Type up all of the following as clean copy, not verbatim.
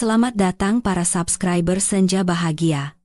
Selamat datang para subscriber Senja Bahagia.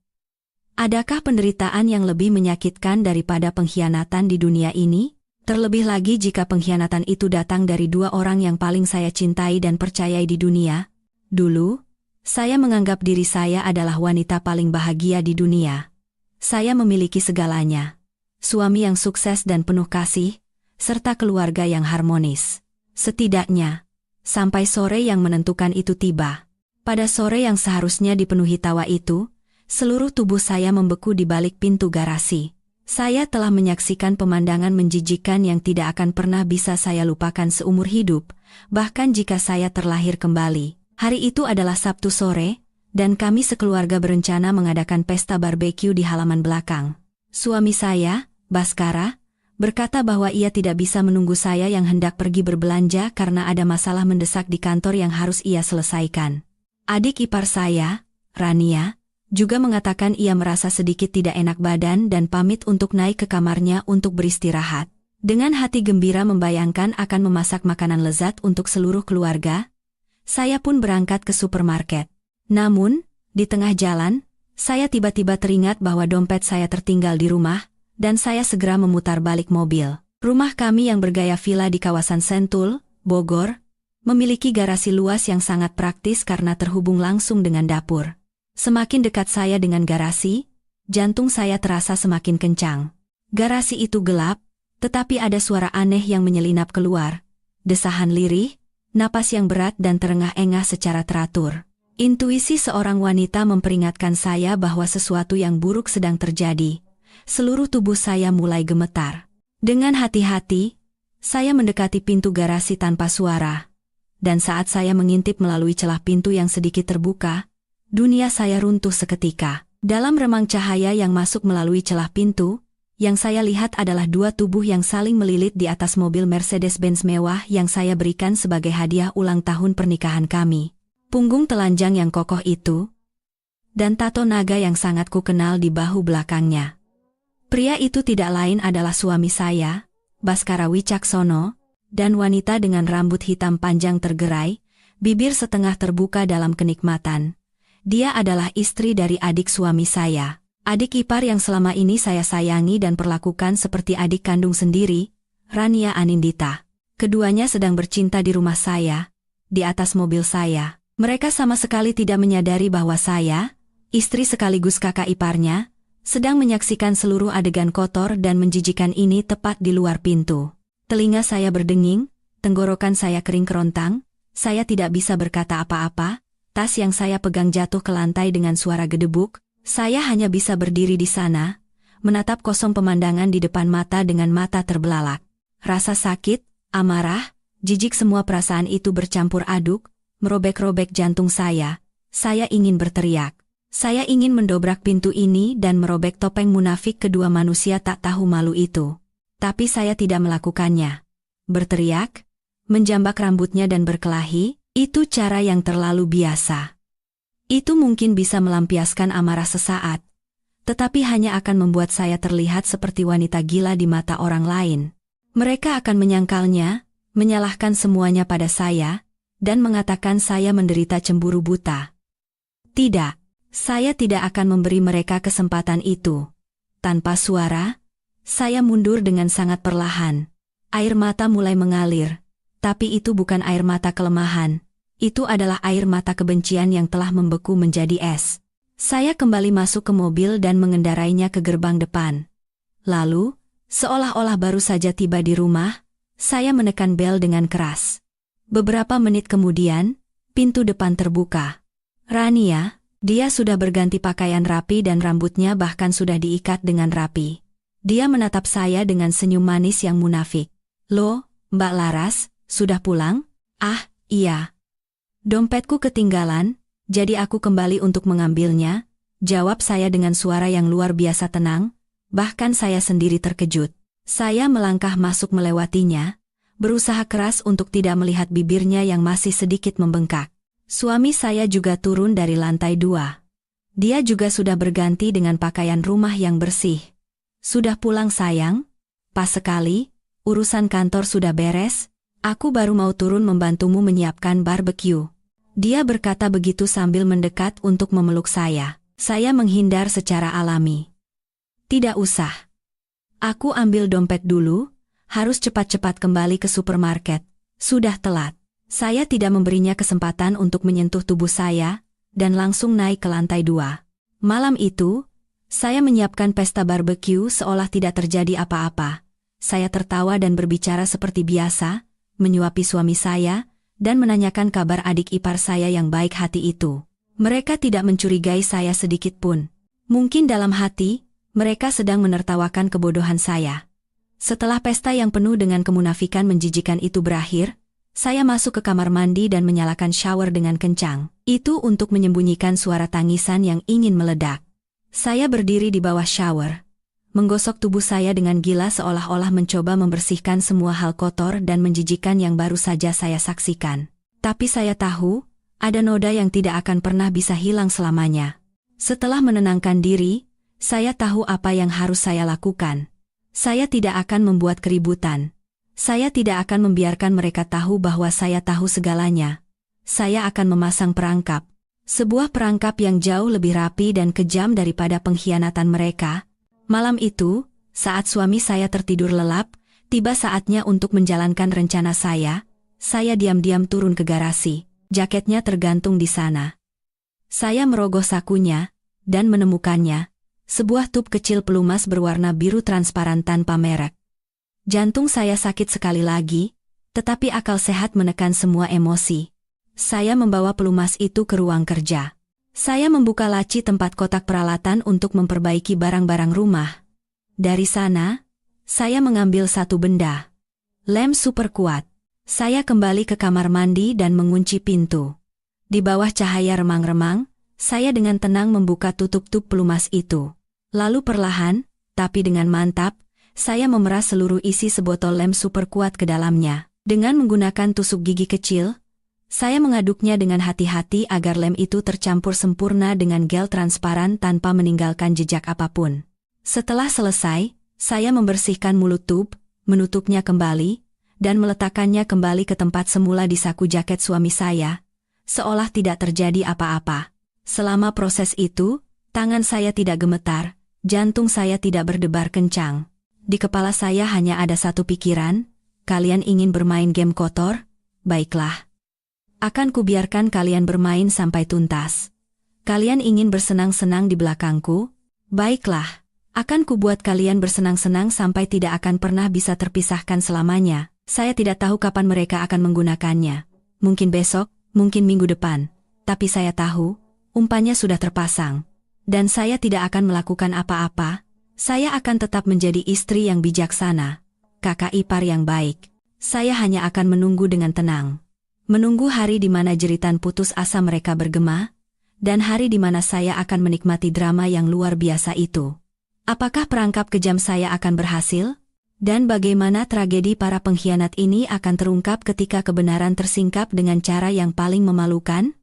Adakah penderitaan yang lebih menyakitkan daripada pengkhianatan di dunia ini? Terlebih lagi jika pengkhianatan itu datang dari dua orang yang paling saya cintai dan percayai di dunia. Dulu, saya menganggap diri saya adalah wanita paling bahagia di dunia. Saya memiliki segalanya. Suami yang sukses dan penuh kasih, serta keluarga yang harmonis. Setidaknya, sampai sore yang menentukan itu tiba. Pada sore yang seharusnya dipenuhi tawa itu, seluruh tubuh saya membeku di balik pintu garasi. Saya telah menyaksikan pemandangan menjijikan yang tidak akan pernah bisa saya lupakan seumur hidup, bahkan jika saya terlahir kembali. Hari itu adalah Sabtu sore, dan kami sekeluarga berencana mengadakan pesta barbeque di halaman belakang. Suami saya, Baskara, berkata bahwa ia tidak bisa menunggu saya yang hendak pergi berbelanja karena ada masalah mendesak di kantor yang harus ia selesaikan. Adik ipar saya, Rania, juga mengatakan ia merasa sedikit tidak enak badan dan pamit untuk naik ke kamarnya untuk beristirahat. Dengan hati gembira membayangkan akan memasak makanan lezat untuk seluruh keluarga, saya pun berangkat ke supermarket. Namun, di tengah jalan, saya tiba-tiba teringat bahwa dompet saya tertinggal di rumah, dan saya segera memutar balik mobil. Rumah kami yang bergaya villa di kawasan Sentul, Bogor, memiliki garasi luas yang sangat praktis karena terhubung langsung dengan dapur. Semakin dekat saya dengan garasi, jantung saya terasa semakin kencang. Garasi itu gelap, tetapi ada suara aneh yang menyelinap keluar. Desahan lirih, napas yang berat dan terengah-engah secara teratur. Intuisi seorang wanita memperingatkan saya bahwa sesuatu yang buruk sedang terjadi. Seluruh tubuh saya mulai gemetar. Dengan hati-hati, saya mendekati pintu garasi tanpa suara. Dan saat saya mengintip melalui celah pintu yang sedikit terbuka, dunia saya runtuh seketika. Dalam remang cahaya yang masuk melalui celah pintu, yang saya lihat adalah dua tubuh yang saling melilit di atas mobil Mercedes-Benz mewah yang saya berikan sebagai hadiah ulang tahun pernikahan kami. Punggung telanjang yang kokoh itu, dan tato naga yang sangat kukenal di bahu belakangnya. Pria itu tidak lain adalah suami saya, Baskara Wicaksono, dan wanita dengan rambut hitam panjang tergerai, bibir setengah terbuka dalam kenikmatan. Dia adalah istri dari adik suami saya, adik ipar yang selama ini saya sayangi dan perlakukan seperti adik kandung sendiri, Rania Anindita. Keduanya sedang bercinta di rumah saya, di atas mobil saya. Mereka sama sekali tidak menyadari bahwa saya, istri sekaligus kakak iparnya, sedang menyaksikan seluruh adegan kotor dan menjijikan ini tepat di luar pintu. Telinga saya berdenging, tenggorokan saya kering kerontang, saya tidak bisa berkata apa-apa, tas yang saya pegang jatuh ke lantai dengan suara gedebuk, saya hanya bisa berdiri di sana, menatap kosong pemandangan di depan mata dengan mata terbelalak. Rasa sakit, amarah, jijik semua perasaan itu bercampur aduk, merobek-robek jantung saya ingin berteriak. Saya ingin mendobrak pintu ini dan merobek topeng munafik kedua manusia tak tahu malu itu. Tapi saya tidak melakukannya. Berteriak, menjambak rambutnya dan berkelahi, itu cara yang terlalu biasa. Itu mungkin bisa melampiaskan amarah sesaat, tetapi hanya akan membuat saya terlihat seperti wanita gila di mata orang lain. Mereka akan menyangkalnya, menyalahkan semuanya pada saya, dan mengatakan saya menderita cemburu buta. Tidak, saya tidak akan memberi mereka kesempatan itu. Tanpa suara, saya mundur dengan sangat perlahan. Air mata mulai mengalir, tapi itu bukan air mata kelemahan. Itu adalah air mata kebencian yang telah membeku menjadi es. Saya kembali masuk ke mobil dan mengendarainya ke gerbang depan. Lalu, seolah-olah baru saja tiba di rumah, saya menekan bel dengan keras. Beberapa menit kemudian, pintu depan terbuka. Rania, dia sudah berganti pakaian rapi dan rambutnya bahkan sudah diikat dengan rapi. Dia menatap saya dengan senyum manis yang munafik. "Loh, Mbak Laras, sudah pulang?" "Ah, iya. Dompetku ketinggalan, jadi aku kembali untuk mengambilnya," jawab saya dengan suara yang luar biasa tenang, bahkan saya sendiri terkejut. Saya melangkah masuk melewatinya, berusaha keras untuk tidak melihat bibirnya yang masih sedikit membengkak. Suami saya juga turun dari lantai 2. Dia juga sudah berganti dengan pakaian rumah yang bersih. "Sudah pulang sayang? Pas sekali, urusan kantor sudah beres, aku baru mau turun membantumu menyiapkan barbeque." Dia berkata begitu sambil mendekat untuk memeluk saya. Saya menghindar secara alami. Tidak usah. Aku ambil dompet dulu, harus cepat-cepat kembali ke supermarket. Sudah telat. Saya tidak memberinya kesempatan untuk menyentuh tubuh saya, dan langsung naik ke lantai 2. Malam itu, saya menyiapkan pesta barbeque seolah tidak terjadi apa-apa. Saya tertawa dan berbicara seperti biasa, menyuapi suami saya, dan menanyakan kabar adik ipar saya yang baik hati itu. Mereka tidak mencurigai saya sedikit pun. Mungkin dalam hati, mereka sedang menertawakan kebodohan saya. Setelah pesta yang penuh dengan kemunafikan menjijikan itu berakhir, saya masuk ke kamar mandi dan menyalakan shower dengan kencang. Itu untuk menyembunyikan suara tangisan yang ingin meledak. Saya berdiri di bawah shower, menggosok tubuh saya dengan gila seolah-olah mencoba membersihkan semua hal kotor dan menjijikan yang baru saja saya saksikan. Tapi saya tahu, ada noda yang tidak akan pernah bisa hilang selamanya. Setelah menenangkan diri, saya tahu apa yang harus saya lakukan. Saya tidak akan membuat keributan. Saya tidak akan membiarkan mereka tahu bahwa saya tahu segalanya. Saya akan memasang perangkap. Sebuah perangkap yang jauh lebih rapi dan kejam daripada pengkhianatan mereka. Malam itu, saat suami saya tertidur lelap, tiba saatnya untuk menjalankan rencana saya. Saya diam-diam turun ke garasi. Jaketnya tergantung di sana. Saya merogoh sakunya, dan menemukannya. Sebuah tub kecil pelumas berwarna biru transparan tanpa merek. Jantung saya sakit sekali lagi, tetapi akal sehat menekan semua emosi. Saya membawa pelumas itu ke ruang kerja. Saya membuka laci tempat kotak peralatan untuk memperbaiki barang-barang rumah. Dari sana, saya mengambil satu benda. Lem super kuat. Saya kembali ke kamar mandi dan mengunci pintu. Di bawah cahaya remang-remang, saya dengan tenang membuka tutup tub pelumas itu. Lalu perlahan, tapi dengan mantap, saya memeras seluruh isi sebotol lem super kuat ke dalamnya. Dengan menggunakan tusuk gigi kecil, saya mengaduknya dengan hati-hati agar lem itu tercampur sempurna dengan gel transparan tanpa meninggalkan jejak apapun. Setelah selesai, saya membersihkan mulut tub, menutupnya kembali, dan meletakkannya kembali ke tempat semula di saku jaket suami saya, seolah tidak terjadi apa-apa. Selama proses itu, tangan saya tidak gemetar, jantung saya tidak berdebar kencang. Di kepala saya hanya ada satu pikiran, kalian ingin bermain game kotor? Baiklah. Akan kubiarkan kalian bermain sampai tuntas. Kalian ingin bersenang-senang di belakangku? Baiklah. Akan kubuat kalian bersenang-senang sampai tidak akan pernah bisa terpisahkan selamanya. Saya tidak tahu kapan mereka akan menggunakannya. Mungkin besok, mungkin minggu depan. Tapi saya tahu, umpannya sudah terpasang. Dan saya tidak akan melakukan apa-apa. Saya akan tetap menjadi istri yang bijaksana, kakak ipar yang baik. Saya hanya akan menunggu dengan tenang. Menunggu hari di mana jeritan putus asa mereka bergema, dan hari di mana saya akan menikmati drama yang luar biasa itu. Apakah perangkap kejam saya akan berhasil? Dan bagaimana tragedi para pengkhianat ini akan terungkap ketika kebenaran tersingkap dengan cara yang paling memalukan?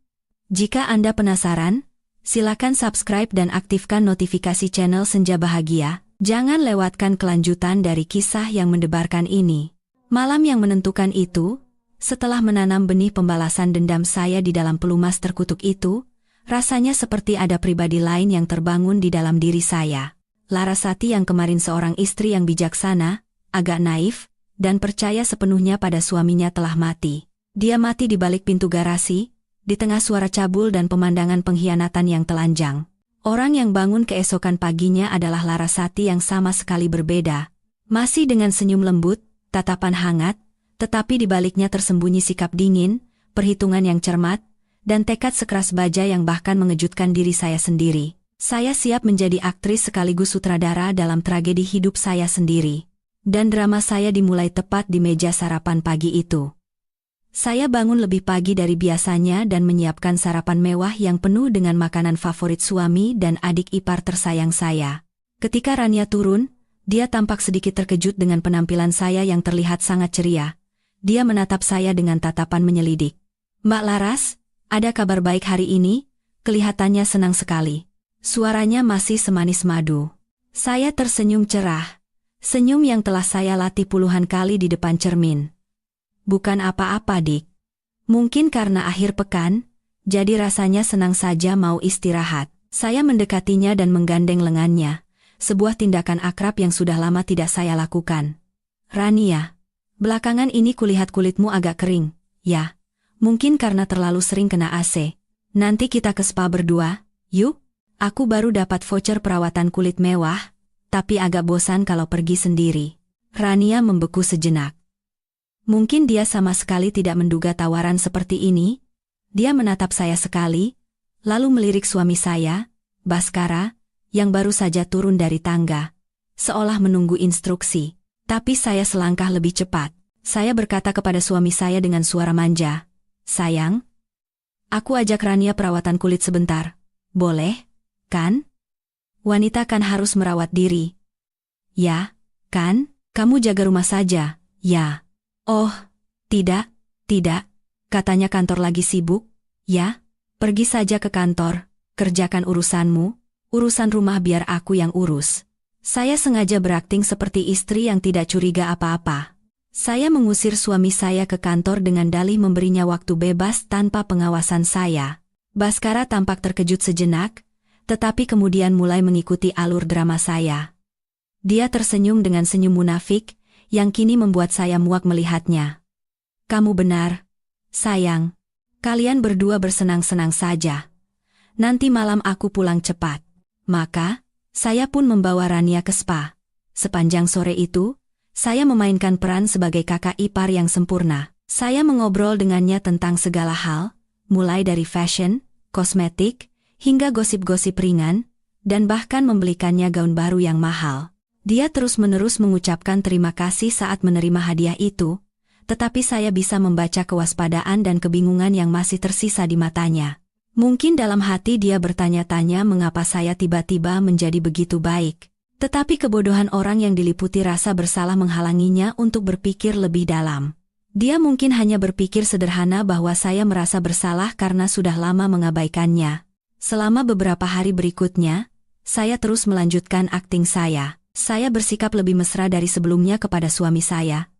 Jika Anda penasaran, silakan subscribe dan aktifkan notifikasi channel Senja Bahagia. Jangan lewatkan kelanjutan dari kisah yang mendebarkan ini. Malam yang menentukan itu, setelah menanam benih pembalasan dendam saya di dalam pelumas terkutuk itu, rasanya seperti ada pribadi lain yang terbangun di dalam diri saya. Larasati yang kemarin seorang istri yang bijaksana, agak naif, dan percaya sepenuhnya pada suaminya telah mati. Dia mati di balik pintu garasi, di tengah suara cabul dan pemandangan pengkhianatan yang telanjang. Orang yang bangun keesokan paginya adalah Larasati yang sama sekali berbeda. Masih dengan senyum lembut, tatapan hangat, tetapi di baliknya tersembunyi sikap dingin, perhitungan yang cermat, dan tekad sekeras baja yang bahkan mengejutkan diri saya sendiri. Saya siap menjadi aktris sekaligus sutradara dalam tragedi hidup saya sendiri. Dan drama saya dimulai tepat di meja sarapan pagi itu. Saya bangun lebih pagi dari biasanya dan menyiapkan sarapan mewah yang penuh dengan makanan favorit suami dan adik ipar tersayang saya. Ketika Rania turun, dia tampak sedikit terkejut dengan penampilan saya yang terlihat sangat ceria. Dia menatap saya dengan tatapan menyelidik. "Mbak Laras, ada kabar baik hari ini?" Kelihatannya senang sekali. Suaranya masih semanis madu. Saya tersenyum cerah. Senyum yang telah saya latih puluhan kali di depan cermin. "Bukan apa-apa, Dik. Mungkin karena akhir pekan, jadi rasanya senang saja mau istirahat. Saya mendekatinya dan menggandeng lengannya, sebuah tindakan akrab yang sudah lama tidak saya lakukan. Rania, belakangan ini kulihat kulitmu agak kering. Ya, mungkin karena terlalu sering kena AC. Nanti kita ke spa berdua, yuk? Aku baru dapat voucher perawatan kulit mewah, tapi agak bosan kalau pergi sendiri. Rania membeku sejenak. Mungkin dia sama sekali tidak menduga tawaran seperti ini. Dia menatap saya sekali, lalu melirik suami saya, Baskara, yang baru saja turun dari tangga, seolah menunggu instruksi. Tapi saya selangkah lebih cepat. Saya berkata kepada suami saya dengan suara manja, "Sayang, aku ajak Rania perawatan kulit sebentar. Boleh, kan? Wanita kan harus merawat diri." "Ya, kan? Kamu jaga rumah saja." "Ya." "Oh, tidak, katanya kantor lagi sibuk." "Ya, pergi saja ke kantor, kerjakan urusanmu, urusan rumah biar aku yang urus." Saya sengaja berakting seperti istri yang tidak curiga apa-apa. Saya mengusir suami saya ke kantor dengan dalih memberinya waktu bebas tanpa pengawasan saya. Baskara tampak terkejut sejenak, tetapi kemudian mulai mengikuti alur drama saya. Dia tersenyum dengan senyum munafik, yang kini membuat saya muak melihatnya. "Kamu benar, sayang. Kalian berdua bersenang-senang saja. Nanti malam aku pulang cepat." Maka, saya pun membawa Rania ke spa. Sepanjang sore itu, saya memainkan peran sebagai kakak ipar yang sempurna. Saya mengobrol dengannya tentang segala hal, mulai dari fashion, kosmetik, hingga gosip-gosip ringan, dan bahkan membelikannya gaun baru yang mahal. Dia terus-menerus mengucapkan terima kasih saat menerima hadiah itu, tetapi saya bisa membaca kewaspadaan dan kebingungan yang masih tersisa di matanya. Mungkin dalam hati dia bertanya-tanya mengapa saya tiba-tiba menjadi begitu baik. Tetapi kebodohan orang yang diliputi rasa bersalah menghalanginya untuk berpikir lebih dalam. Dia mungkin hanya berpikir sederhana bahwa saya merasa bersalah karena sudah lama mengabaikannya. Selama beberapa hari berikutnya, saya terus melanjutkan akting saya. Saya bersikap lebih mesra dari sebelumnya kepada suami saya.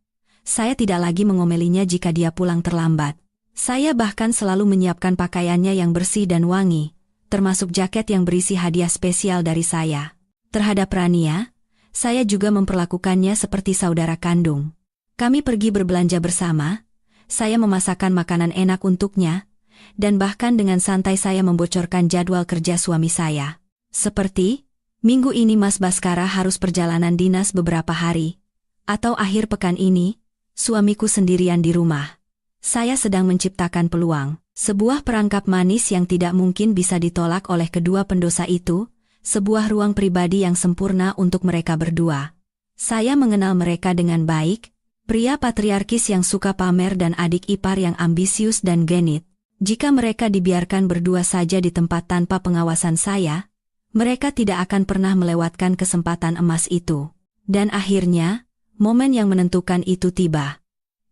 Saya tidak lagi mengomelinya jika dia pulang terlambat. Saya bahkan selalu menyiapkan pakaiannya yang bersih dan wangi, termasuk jaket yang berisi hadiah spesial dari saya. Terhadap Rania, saya juga memperlakukannya seperti saudara kandung. Kami pergi berbelanja bersama, saya memasakkan makanan enak untuknya, dan bahkan dengan santai saya membocorkan jadwal kerja suami saya. Seperti, minggu ini Mas Baskara harus perjalanan dinas beberapa hari, atau akhir pekan ini, suamiku sendirian di rumah. Saya sedang menciptakan peluang, sebuah perangkap manis yang tidak mungkin bisa ditolak oleh kedua pendosa itu, sebuah ruang pribadi yang sempurna untuk mereka berdua. Saya mengenal mereka dengan baik, pria patriarkis yang suka pamer dan adik ipar yang ambisius dan genit. Jika mereka dibiarkan berdua saja di tempat tanpa pengawasan saya, mereka tidak akan pernah melewatkan kesempatan emas itu. Dan akhirnya, momen yang menentukan itu tiba.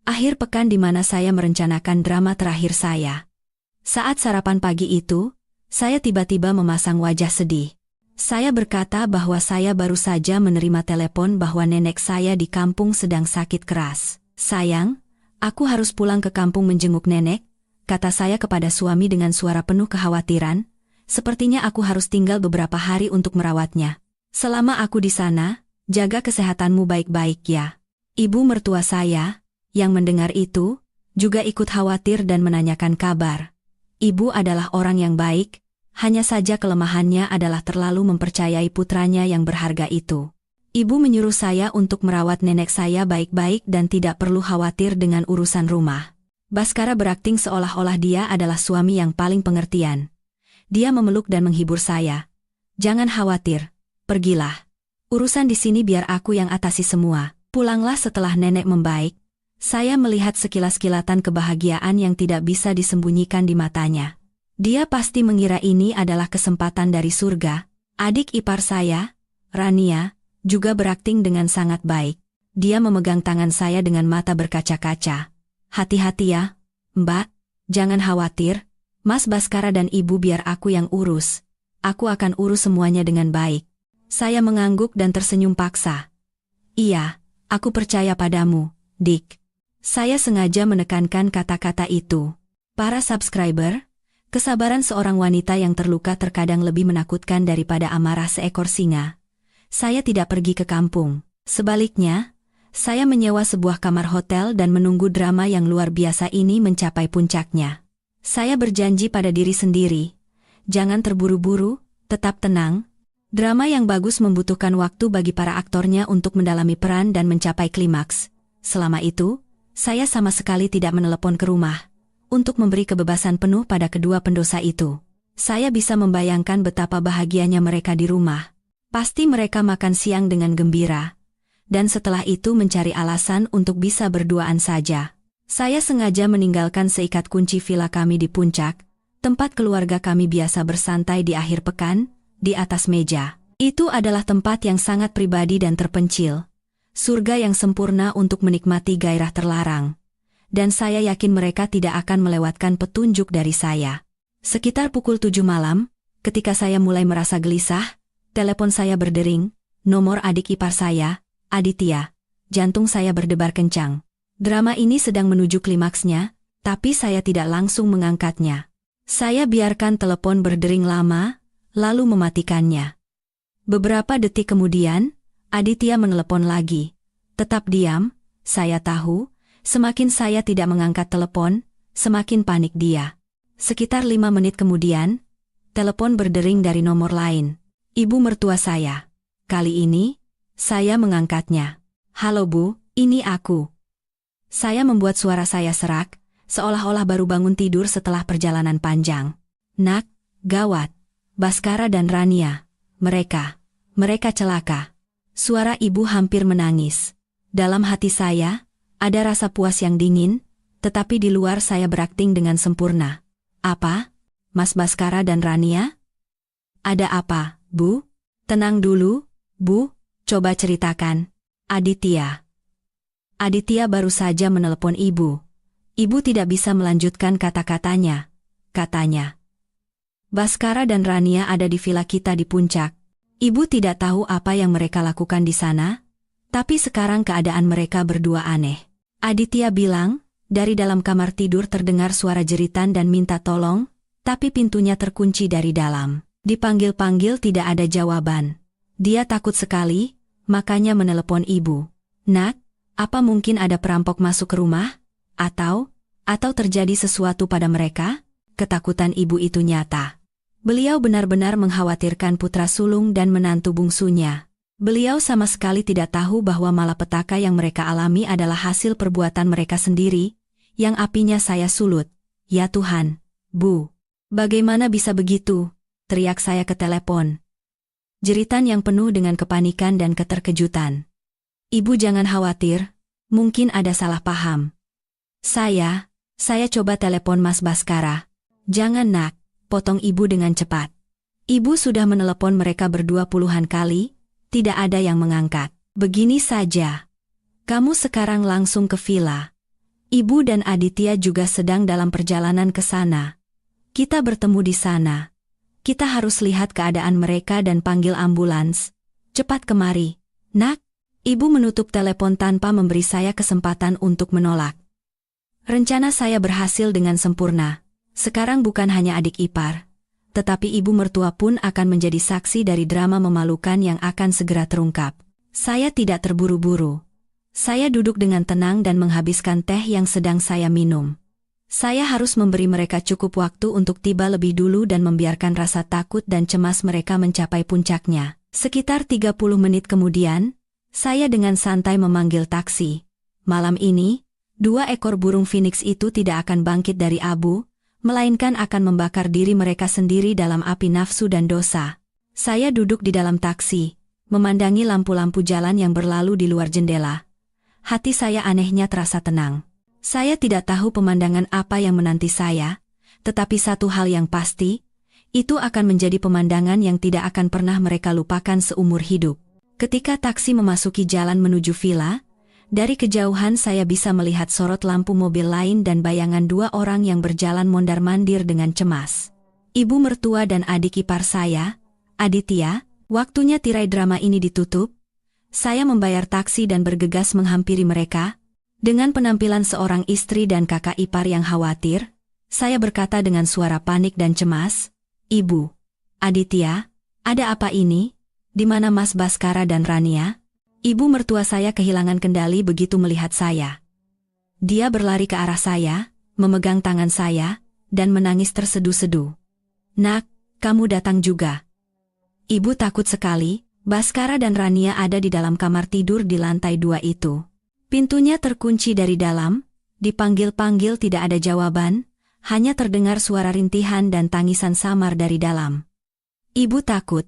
Akhir pekan di mana saya merencanakan drama terakhir saya. Saat sarapan pagi itu, saya tiba-tiba memasang wajah sedih. Saya berkata bahwa saya baru saja menerima telepon bahwa nenek saya di kampung sedang sakit keras. "Sayang, aku harus pulang ke kampung menjenguk nenek," kata saya kepada suami dengan suara penuh kekhawatiran. "Sepertinya aku harus tinggal beberapa hari untuk merawatnya. Selama aku di sana, jaga kesehatanmu baik-baik ya." Ibu mertua saya, yang mendengar itu, juga ikut khawatir dan menanyakan kabar. Ibu adalah orang yang baik, hanya saja kelemahannya adalah terlalu mempercayai putranya yang berharga itu. Ibu menyuruh saya untuk merawat nenek saya baik-baik dan tidak perlu khawatir dengan urusan rumah. Baskara berakting seolah-olah dia adalah suami yang paling pengertian. Dia memeluk dan menghibur saya. "Jangan khawatir, pergilah. Urusan di sini biar aku yang atasi semua." Pulanglah setelah nenek membaik. Saya melihat sekilas kilatan kebahagiaan yang tidak bisa disembunyikan di matanya. Dia pasti mengira ini adalah kesempatan dari surga. Adik ipar saya, Rania, juga berakting dengan sangat baik. Dia memegang tangan saya dengan mata berkaca-kaca. "Hati-hati ya, Mbak, jangan khawatir. Mas Baskara dan Ibu biar aku yang urus. Aku akan urus semuanya dengan baik." Saya mengangguk dan tersenyum paksa. "Iya, aku percaya padamu, Dik." Saya sengaja menekankan kata-kata itu. Para subscriber, Kesabaran seorang wanita yang terluka terkadang lebih menakutkan daripada amarah seekor singa. Saya tidak pergi ke kampung. Sebaliknya, saya menyewa sebuah kamar hotel dan menunggu drama yang luar biasa ini mencapai puncaknya. Saya berjanji pada diri sendiri, jangan terburu-buru, tetap tenang. Drama yang bagus membutuhkan waktu bagi para aktornya untuk mendalami peran dan mencapai klimaks. Selama itu, saya sama sekali tidak menelepon ke rumah untuk memberi kebebasan penuh pada kedua pendosa itu. Saya bisa membayangkan betapa bahagianya mereka di rumah. Pasti mereka makan siang dengan gembira. Dan setelah itu mencari alasan untuk bisa berduaan saja. Saya sengaja meninggalkan seikat kunci villa kami di puncak, tempat keluarga kami biasa bersantai di akhir pekan, di atas meja. Itu adalah tempat yang sangat pribadi dan terpencil. Surga yang sempurna untuk menikmati gairah terlarang. Dan saya yakin mereka tidak akan melewatkan petunjuk dari saya. Sekitar pukul 7 malam, ketika saya mulai merasa gelisah, telepon saya berdering, nomor adik ipar saya, Aditya. Jantung saya berdebar kencang. Drama ini sedang menuju klimaksnya, tapi saya tidak langsung mengangkatnya. Saya biarkan telepon berdering lama, lalu mematikannya. Beberapa detik kemudian, Aditya menelepon lagi. Tetap diam, saya tahu. Semakin saya tidak mengangkat telepon, semakin panik dia. Sekitar 5 menit kemudian, telepon berdering dari nomor lain. Ibu mertua saya. Kali ini, saya mengangkatnya. Halo Bu, ini aku. Saya membuat suara saya serak, seolah-olah baru bangun tidur setelah perjalanan panjang. Nak, gawat. Baskara dan Rania. Mereka celaka. Suara ibu hampir menangis. Dalam hati saya, ada rasa puas yang dingin, tetapi di luar saya berakting dengan sempurna. Apa? Mas Baskara dan Rania? Ada apa, Bu? Tenang dulu, Bu, coba ceritakan. Aditya baru saja menelepon ibu. Ibu tidak bisa melanjutkan kata-katanya. Katanya, Baskara dan Rania ada di villa kita di puncak. Ibu tidak tahu apa yang mereka lakukan di sana, tapi sekarang keadaan mereka berdua aneh. Aditya bilang, dari dalam kamar tidur terdengar suara jeritan dan minta tolong, tapi pintunya terkunci dari dalam. Dipanggil-panggil tidak ada jawaban. Dia takut sekali, makanya menelepon ibu. Nak, apa mungkin ada perampok masuk ke rumah? Atau terjadi sesuatu pada mereka? Ketakutan ibu itu nyata. Beliau benar-benar mengkhawatirkan putra sulung dan menantu bungsunya. Beliau sama sekali tidak tahu bahwa malapetaka yang mereka alami adalah hasil perbuatan mereka sendiri, yang apinya saya sulut. Ya Tuhan, Bu, bagaimana bisa begitu? Teriak saya ke telepon. Jeritan yang penuh dengan kepanikan dan keterkejutan. Ibu jangan khawatir, mungkin ada salah paham. Saya coba telepon Mas Baskara. Jangan nak, potong ibu dengan cepat. Ibu sudah menelepon mereka berdua puluhan kali, tidak ada yang mengangkat. Begini saja. Kamu sekarang langsung ke villa. Ibu dan Aditya juga sedang dalam perjalanan ke sana. Kita bertemu di sana. Kita harus lihat keadaan mereka dan panggil ambulans. Cepat kemari. Nak, ibu menutup telepon tanpa memberi saya kesempatan untuk menolak. Rencana saya berhasil dengan sempurna. Sekarang bukan hanya adik ipar, tetapi ibu mertua pun akan menjadi saksi dari drama memalukan yang akan segera terungkap. Saya tidak terburu-buru. Saya duduk dengan tenang dan menghabiskan teh yang sedang saya minum. Saya harus memberi mereka cukup waktu untuk tiba lebih dulu dan membiarkan rasa takut dan cemas mereka mencapai puncaknya. Sekitar 30 menit kemudian, saya dengan santai memanggil taksi. Malam ini, 2 ekor burung phoenix itu tidak akan bangkit dari abu, melainkan akan membakar diri mereka sendiri dalam api nafsu dan dosa. Saya duduk di dalam taksi, memandangi lampu-lampu jalan yang berlalu di luar jendela. Hati saya anehnya terasa tenang. Saya tidak tahu pemandangan apa yang menanti saya, tetapi satu hal yang pasti, itu akan menjadi pemandangan yang tidak akan pernah mereka lupakan seumur hidup. Ketika taksi memasuki jalan menuju villa, dari kejauhan saya bisa melihat sorot lampu mobil lain dan bayangan 2 orang yang berjalan mondar-mandir dengan cemas. Ibu mertua dan adik ipar saya, Aditya, waktunya tirai drama ini ditutup. Saya membayar taksi dan bergegas menghampiri mereka. Dengan penampilan seorang istri dan kakak ipar yang khawatir, Saya berkata dengan suara panik dan cemas, "Ibu, Aditya, ada apa ini? Di mana Mas Baskara dan Rania?" Ibu mertua saya kehilangan kendali begitu melihat saya. Dia berlari ke arah saya, memegang tangan saya, dan menangis tersedu-sedu. "Nak, kamu datang juga." Ibu takut sekali. Baskara dan Rania ada di dalam kamar tidur di lantai 2 itu. Pintunya terkunci dari dalam, dipanggil-panggil tidak ada jawaban, hanya terdengar suara rintihan dan tangisan samar dari dalam. Ibu takut.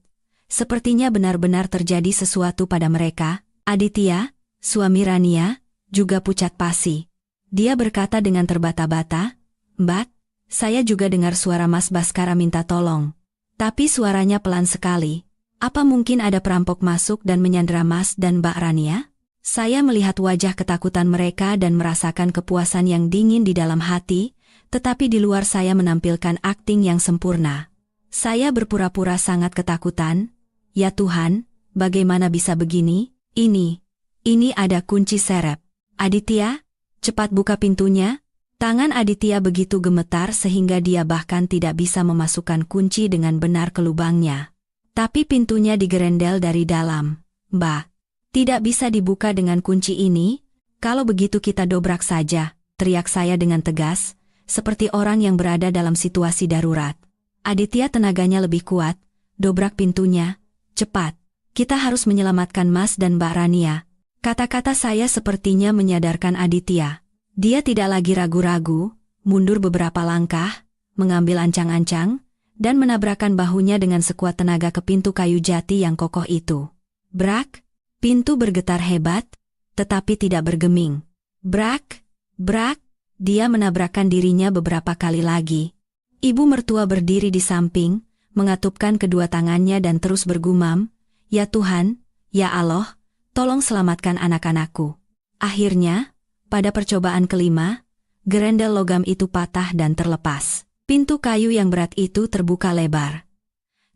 Sepertinya benar-benar terjadi sesuatu pada mereka. Aditya, suami Rania, juga pucat pasi. Dia berkata dengan terbata-bata, "Mbak, saya juga dengar suara Mas Baskara minta tolong. Tapi suaranya pelan sekali. Apa mungkin ada perampok masuk dan menyandera Mas dan Mbak Rania?" Saya melihat wajah ketakutan mereka dan merasakan kepuasan yang dingin di dalam hati, tetapi di luar saya menampilkan akting yang sempurna. Saya berpura-pura sangat ketakutan. "Ya Tuhan, bagaimana bisa begini? Ini ada kunci serep. Aditya, cepat buka pintunya." Tangan Aditya begitu gemetar sehingga dia bahkan tidak bisa memasukkan kunci dengan benar ke lubangnya. Tapi pintunya digerendel dari dalam. "Mbak, tidak bisa dibuka dengan kunci ini. Kalau begitu kita dobrak saja," teriak saya dengan tegas, seperti orang yang berada dalam situasi darurat. Aditya tenaganya lebih kuat. "Dobrak pintunya, cepat. Kita harus menyelamatkan Mas dan Mbak Rania." Kata-kata saya sepertinya menyadarkan Aditya. Dia tidak lagi ragu-ragu, mundur beberapa langkah, mengambil ancang-ancang, dan menabrakkan bahunya dengan sekuat tenaga ke pintu kayu jati yang kokoh itu. Brak, pintu bergetar hebat, tetapi tidak bergeming. Brak, brak, dia menabrakkan dirinya beberapa kali lagi. Ibu mertua berdiri di samping, mengatupkan kedua tangannya dan terus bergumam, "Ya Tuhan, ya Allah, tolong selamatkan anak-anakku." Akhirnya, pada percobaan kelima, gerendel logam itu patah dan terlepas. Pintu kayu yang berat itu terbuka lebar.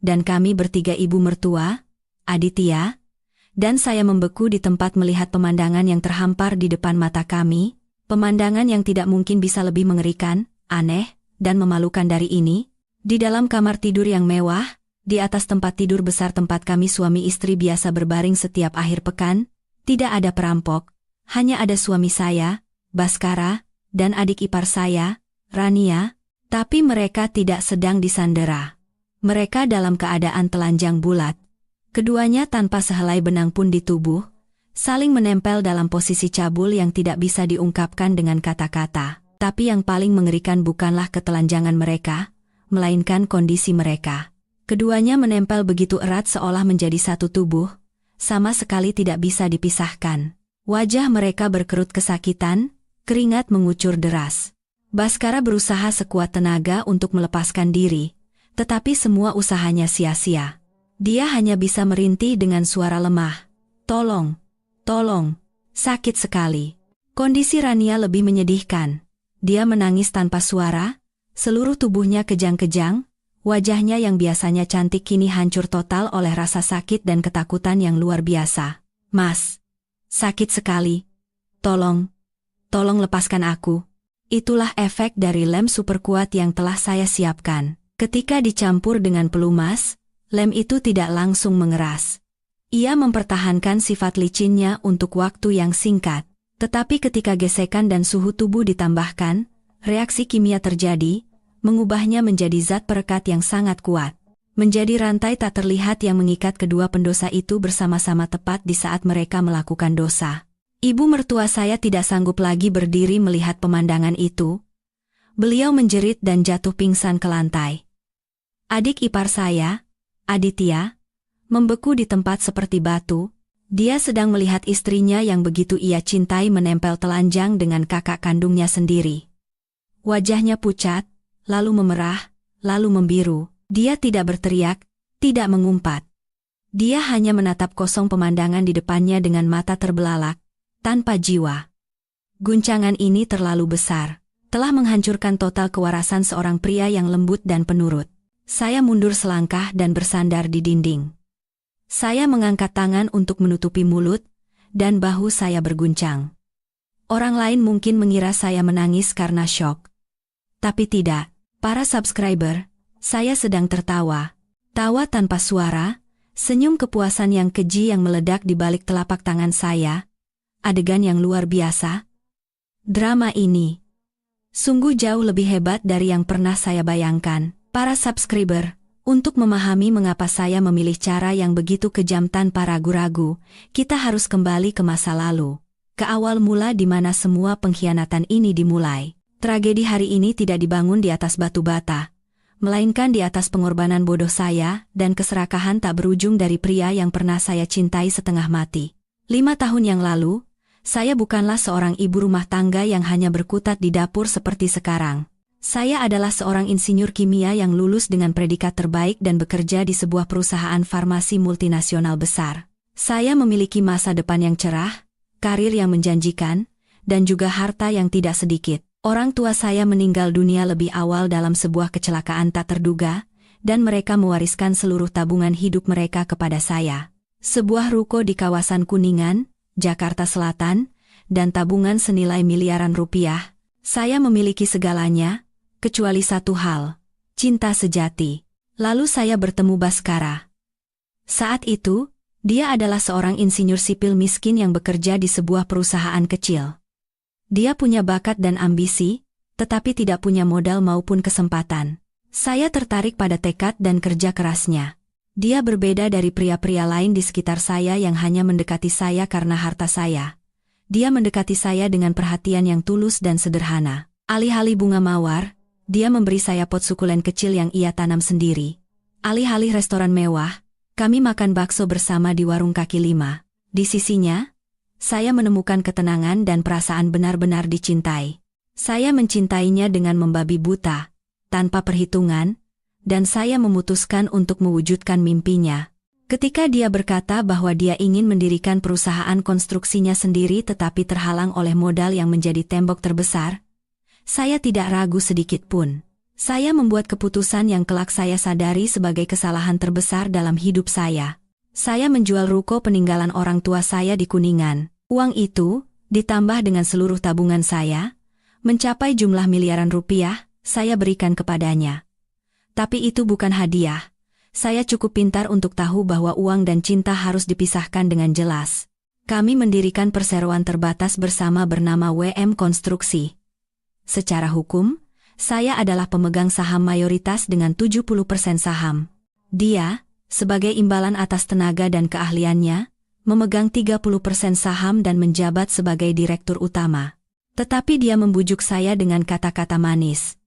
Dan kami bertiga ibu mertua, Aditya, dan saya membeku di tempat melihat pemandangan yang terhampar di depan mata kami, pemandangan yang tidak mungkin bisa lebih mengerikan, aneh, dan memalukan dari ini. Di dalam kamar tidur yang mewah, di atas tempat tidur besar tempat kami suami istri biasa berbaring setiap akhir pekan, tidak ada perampok, hanya ada suami saya, Baskara, dan adik ipar saya, Rania, tapi mereka tidak sedang disandera. Mereka dalam keadaan telanjang bulat. Keduanya tanpa sehelai benang pun di tubuh, saling menempel dalam posisi cabul yang tidak bisa diungkapkan dengan kata-kata. Tapi yang paling mengerikan bukanlah ketelanjangan mereka, melainkan kondisi mereka. Keduanya menempel begitu erat seolah menjadi satu tubuh, sama sekali tidak bisa dipisahkan. Wajah mereka berkerut kesakitan, keringat mengucur deras. Baskara berusaha sekuat tenaga untuk melepaskan diri, tetapi semua usahanya sia-sia. Dia hanya bisa merintih dengan suara lemah, "Tolong, tolong, sakit sekali." Kondisi Rania lebih menyedihkan. Dia menangis tanpa suara, seluruh tubuhnya kejang-kejang, wajahnya yang biasanya cantik kini hancur total oleh rasa sakit dan ketakutan yang luar biasa. "Mas, sakit sekali. Tolong, tolong lepaskan aku." Itulah efek dari lem super kuat yang telah saya siapkan. Ketika dicampur dengan pelumas, lem itu tidak langsung mengeras. Ia mempertahankan sifat licinnya untuk waktu yang singkat. Tetapi ketika gesekan dan suhu tubuh ditambahkan, reaksi kimia terjadi, mengubahnya menjadi zat perekat yang sangat kuat. Menjadi rantai tak terlihat yang mengikat kedua pendosa itu bersama-sama tepat di saat mereka melakukan dosa. Ibu mertua saya tidak sanggup lagi berdiri melihat pemandangan itu. Beliau menjerit dan jatuh pingsan ke lantai. Adik ipar saya, Aditya, membeku di tempat seperti batu. Dia sedang melihat istrinya yang begitu ia cintai menempel telanjang dengan kakak kandungnya sendiri. Wajahnya pucat, lalu memerah, lalu membiru. Dia tidak berteriak, tidak mengumpat. Dia hanya menatap kosong pemandangan di depannya dengan mata terbelalak, tanpa jiwa. Guncangan ini terlalu besar, telah menghancurkan total kewarasan seorang pria yang lembut dan penurut. Saya mundur selangkah dan bersandar di dinding. Saya mengangkat tangan untuk menutupi mulut, dan bahu saya berguncang. Orang lain mungkin mengira saya menangis karena syok. Tapi tidak, para subscriber, saya sedang tertawa. Tawa tanpa suara, senyum kepuasan yang keji yang meledak di balik telapak tangan saya. Adegan yang luar biasa. Drama ini sungguh jauh lebih hebat dari yang pernah saya bayangkan. Para subscriber, untuk memahami mengapa saya memilih cara yang begitu kejam tanpa ragu-ragu, kita harus kembali ke masa lalu. Ke awal mula di mana semua pengkhianatan ini dimulai. Tragedi hari ini tidak dibangun di atas batu bata, melainkan di atas pengorbanan bodoh saya dan keserakahan tak berujung dari pria yang pernah saya cintai setengah mati. 5 tahun yang lalu, saya bukanlah seorang ibu rumah tangga yang hanya berkutat di dapur seperti sekarang. Saya adalah seorang insinyur kimia yang lulus dengan predikat terbaik dan bekerja di sebuah perusahaan farmasi multinasional besar. Saya memiliki masa depan yang cerah, karir yang menjanjikan, dan juga harta yang tidak sedikit. Orang tua saya meninggal dunia lebih awal dalam sebuah kecelakaan tak terduga, dan mereka mewariskan seluruh tabungan hidup mereka kepada saya. Sebuah ruko di kawasan Kuningan, Jakarta Selatan, dan tabungan senilai miliaran rupiah. Saya memiliki segalanya, kecuali satu hal, cinta sejati. Lalu saya bertemu Baskara. Saat itu, dia adalah seorang insinyur sipil miskin yang bekerja di sebuah perusahaan kecil. Dia punya bakat dan ambisi, tetapi tidak punya modal maupun kesempatan. Saya tertarik pada tekad dan kerja kerasnya. Dia berbeda dari pria-pria lain di sekitar saya yang hanya mendekati saya karena harta saya. Dia mendekati saya dengan perhatian yang tulus dan sederhana. Alih-alih bunga mawar, dia memberi saya pot sukulen kecil yang ia tanam sendiri. Alih-alih restoran mewah, kami makan bakso bersama di warung kaki lima. Di sisinya, saya menemukan ketenangan dan perasaan benar-benar dicintai. Saya mencintainya dengan membabi buta, tanpa perhitungan, dan saya memutuskan untuk mewujudkan mimpinya. Ketika dia berkata bahwa dia ingin mendirikan perusahaan konstruksinya sendiri tetapi terhalang oleh modal yang menjadi tembok terbesar, saya tidak ragu sedikit pun. Saya membuat keputusan yang kelak saya sadari sebagai kesalahan terbesar dalam hidup saya. Saya menjual ruko peninggalan orang tua saya di Kuningan. Uang itu, ditambah dengan seluruh tabungan saya, mencapai jumlah miliaran rupiah, saya berikan kepadanya. Tapi itu bukan hadiah. Saya cukup pintar untuk tahu bahwa uang dan cinta harus dipisahkan dengan jelas. Kami mendirikan perseroan terbatas bersama bernama WM Konstruksi. Secara hukum, saya adalah pemegang saham mayoritas dengan 70% saham. Dia, sebagai imbalan atas tenaga dan keahliannya, memegang 30% saham dan menjabat sebagai direktur utama. Tetapi dia membujuk saya dengan kata-kata manis.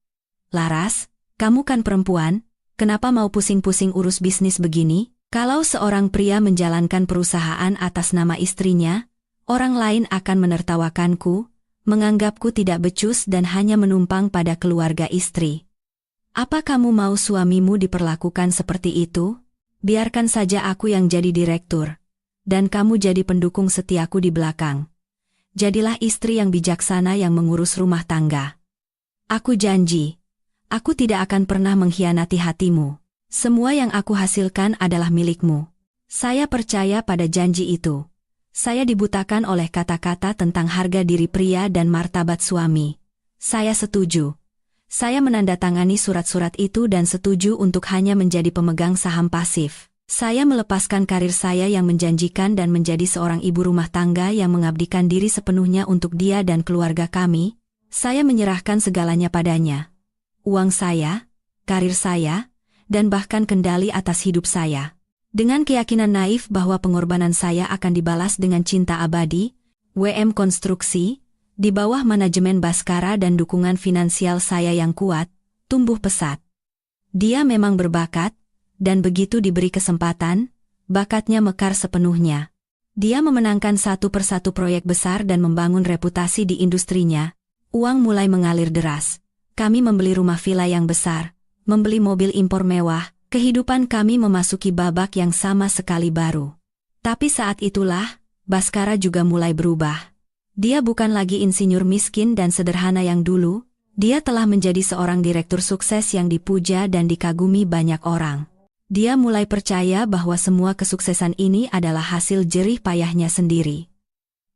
"Laras, kamu kan perempuan, kenapa mau pusing-pusing urus bisnis begini? Kalau seorang pria menjalankan perusahaan atas nama istrinya, orang lain akan menertawakanku, menganggapku tidak becus dan hanya menumpang pada keluarga istri. Apa kamu mau suamimu diperlakukan seperti itu? Biarkan saja aku yang jadi direktur, dan kamu jadi pendukung setiaku di belakang. Jadilah istri yang bijaksana yang mengurus rumah tangga. Aku janji, aku tidak akan pernah mengkhianati hatimu. Semua yang aku hasilkan adalah milikmu." Saya percaya pada janji itu. Saya dibutakan oleh kata-kata tentang harga diri pria dan martabat suami. Saya setuju. Saya menandatangani surat-surat itu dan setuju untuk hanya menjadi pemegang saham pasif. Saya melepaskan karir saya yang menjanjikan dan menjadi seorang ibu rumah tangga yang mengabdikan diri sepenuhnya untuk dia dan keluarga kami. Saya menyerahkan segalanya padanya. Uang saya, karir saya, dan bahkan kendali atas hidup saya. Dengan keyakinan naif bahwa pengorbanan saya akan dibalas dengan cinta abadi, WM Konstruksi, di bawah manajemen Baskara dan dukungan finansial saya yang kuat, tumbuh pesat. Dia memang berbakat, dan begitu diberi kesempatan, bakatnya mekar sepenuhnya. Dia memenangkan satu persatu proyek besar dan membangun reputasi di industrinya. Uang mulai mengalir deras. Kami membeli rumah villa yang besar, membeli mobil impor mewah. Kehidupan kami memasuki babak yang sama sekali baru. Tapi saat itulah, Baskara juga mulai berubah. Dia bukan lagi insinyur miskin dan sederhana yang dulu, dia telah menjadi seorang direktur sukses yang dipuja dan dikagumi banyak orang. Dia mulai percaya bahwa semua kesuksesan ini adalah hasil jerih payahnya sendiri.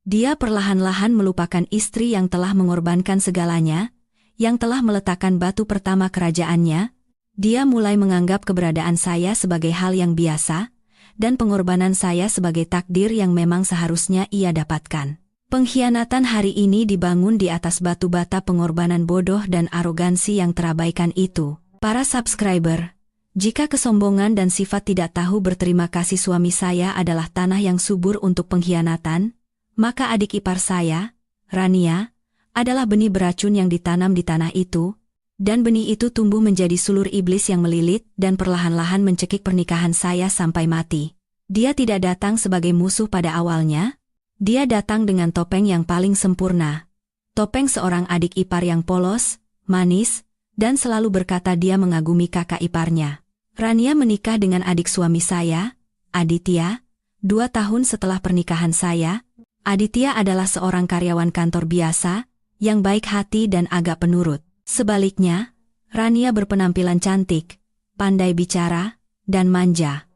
Dia perlahan-lahan melupakan istri yang telah mengorbankan segalanya, yang telah meletakkan batu pertama kerajaannya, dia mulai menganggap keberadaan saya sebagai hal yang biasa, dan pengorbanan saya sebagai takdir yang memang seharusnya ia dapatkan. Pengkhianatan hari ini dibangun di atas batu bata pengorbanan bodoh dan arogansi yang terabaikan itu. Para subscriber, jika kesombongan dan sifat tidak tahu berterima kasih suami saya adalah tanah yang subur untuk pengkhianatan, maka adik ipar saya, Rania, adalah benih beracun yang ditanam di tanah itu, dan benih itu tumbuh menjadi sulur iblis yang melilit dan perlahan-lahan mencekik pernikahan saya sampai mati. Dia tidak datang sebagai musuh pada awalnya, dia datang dengan topeng yang paling sempurna. Topeng seorang adik ipar yang polos, manis, dan selalu berkata dia mengagumi kakak iparnya. Rania menikah dengan adik suami saya, Aditya, 2 tahun setelah pernikahan saya. Aditya adalah seorang karyawan kantor biasa, yang baik hati dan agak penurut. Sebaliknya, Rania berpenampilan cantik, pandai bicara, dan manja.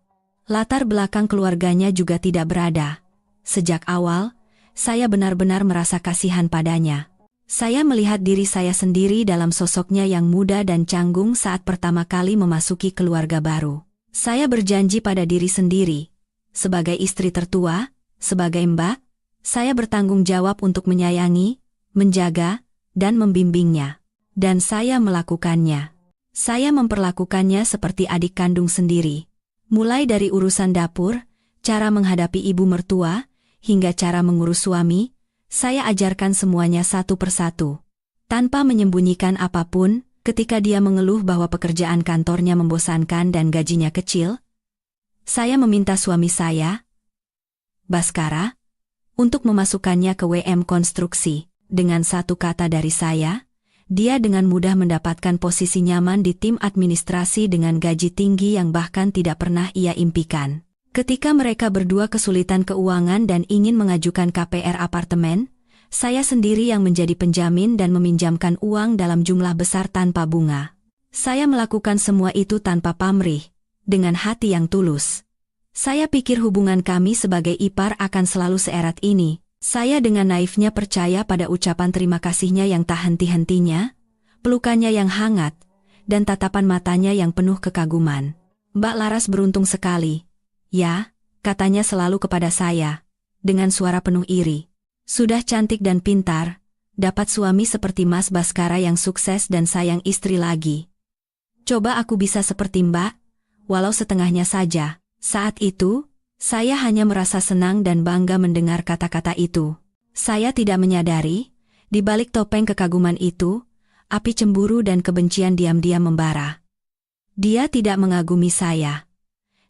Latar belakang keluarganya juga tidak berada. Sejak awal, saya benar-benar merasa kasihan padanya. Saya melihat diri saya sendiri dalam sosoknya yang muda dan canggung saat pertama kali memasuki keluarga baru. Saya berjanji pada diri sendiri, sebagai istri tertua, sebagai mbak, saya bertanggung jawab untuk menyayangi, menjaga, dan membimbingnya. Dan saya melakukannya. Saya memperlakukannya seperti adik kandung sendiri. Mulai dari urusan dapur, cara menghadapi ibu mertua, hingga cara mengurus suami, saya ajarkan semuanya satu persatu. Tanpa menyembunyikan apapun, ketika dia mengeluh bahwa pekerjaan kantornya membosankan dan gajinya kecil, saya meminta suami saya, Baskara, untuk memasukkannya ke WM Konstruksi. Dengan satu kata dari saya, dia dengan mudah mendapatkan posisi nyaman di tim administrasi dengan gaji tinggi yang bahkan tidak pernah ia impikan. Ketika mereka berdua kesulitan keuangan dan ingin mengajukan KPR apartemen, saya sendiri yang menjadi penjamin dan meminjamkan uang dalam jumlah besar tanpa bunga. Saya melakukan semua itu tanpa pamrih, dengan hati yang tulus. Saya pikir hubungan kami sebagai ipar akan selalu seerat ini. Saya dengan naifnya percaya pada ucapan terima kasihnya yang tak henti-hentinya, pelukannya yang hangat, dan tatapan matanya yang penuh kekaguman. Mbak Laras beruntung sekali. Ya, katanya selalu kepada saya, dengan suara penuh iri. Sudah cantik dan pintar, dapat suami seperti Mas Baskara yang sukses dan sayang istri lagi. Coba aku bisa seperti Mbak, walau setengahnya saja. Saat itu, saya hanya merasa senang dan bangga mendengar kata-kata itu. Saya tidak menyadari, di balik topeng kekaguman itu, api cemburu dan kebencian diam-diam membara. Dia tidak mengagumi saya.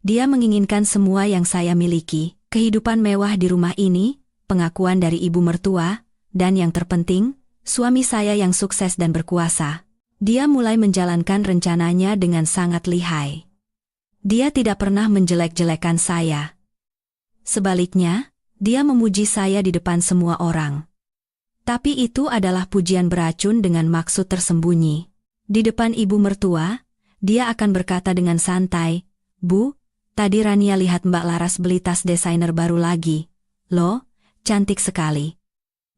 Dia menginginkan semua yang saya miliki, kehidupan mewah di rumah ini, pengakuan dari ibu mertua, dan yang terpenting, suami saya yang sukses dan berkuasa. Dia mulai menjalankan rencananya dengan sangat lihai. Dia tidak pernah menjelek-jelekan saya. Sebaliknya, dia memuji saya di depan semua orang. Tapi itu adalah pujian beracun dengan maksud tersembunyi. Di depan ibu mertua, dia akan berkata dengan santai, "Bu, tadi Rania lihat Mbak Laras beli tas desainer baru lagi. Loh, cantik sekali.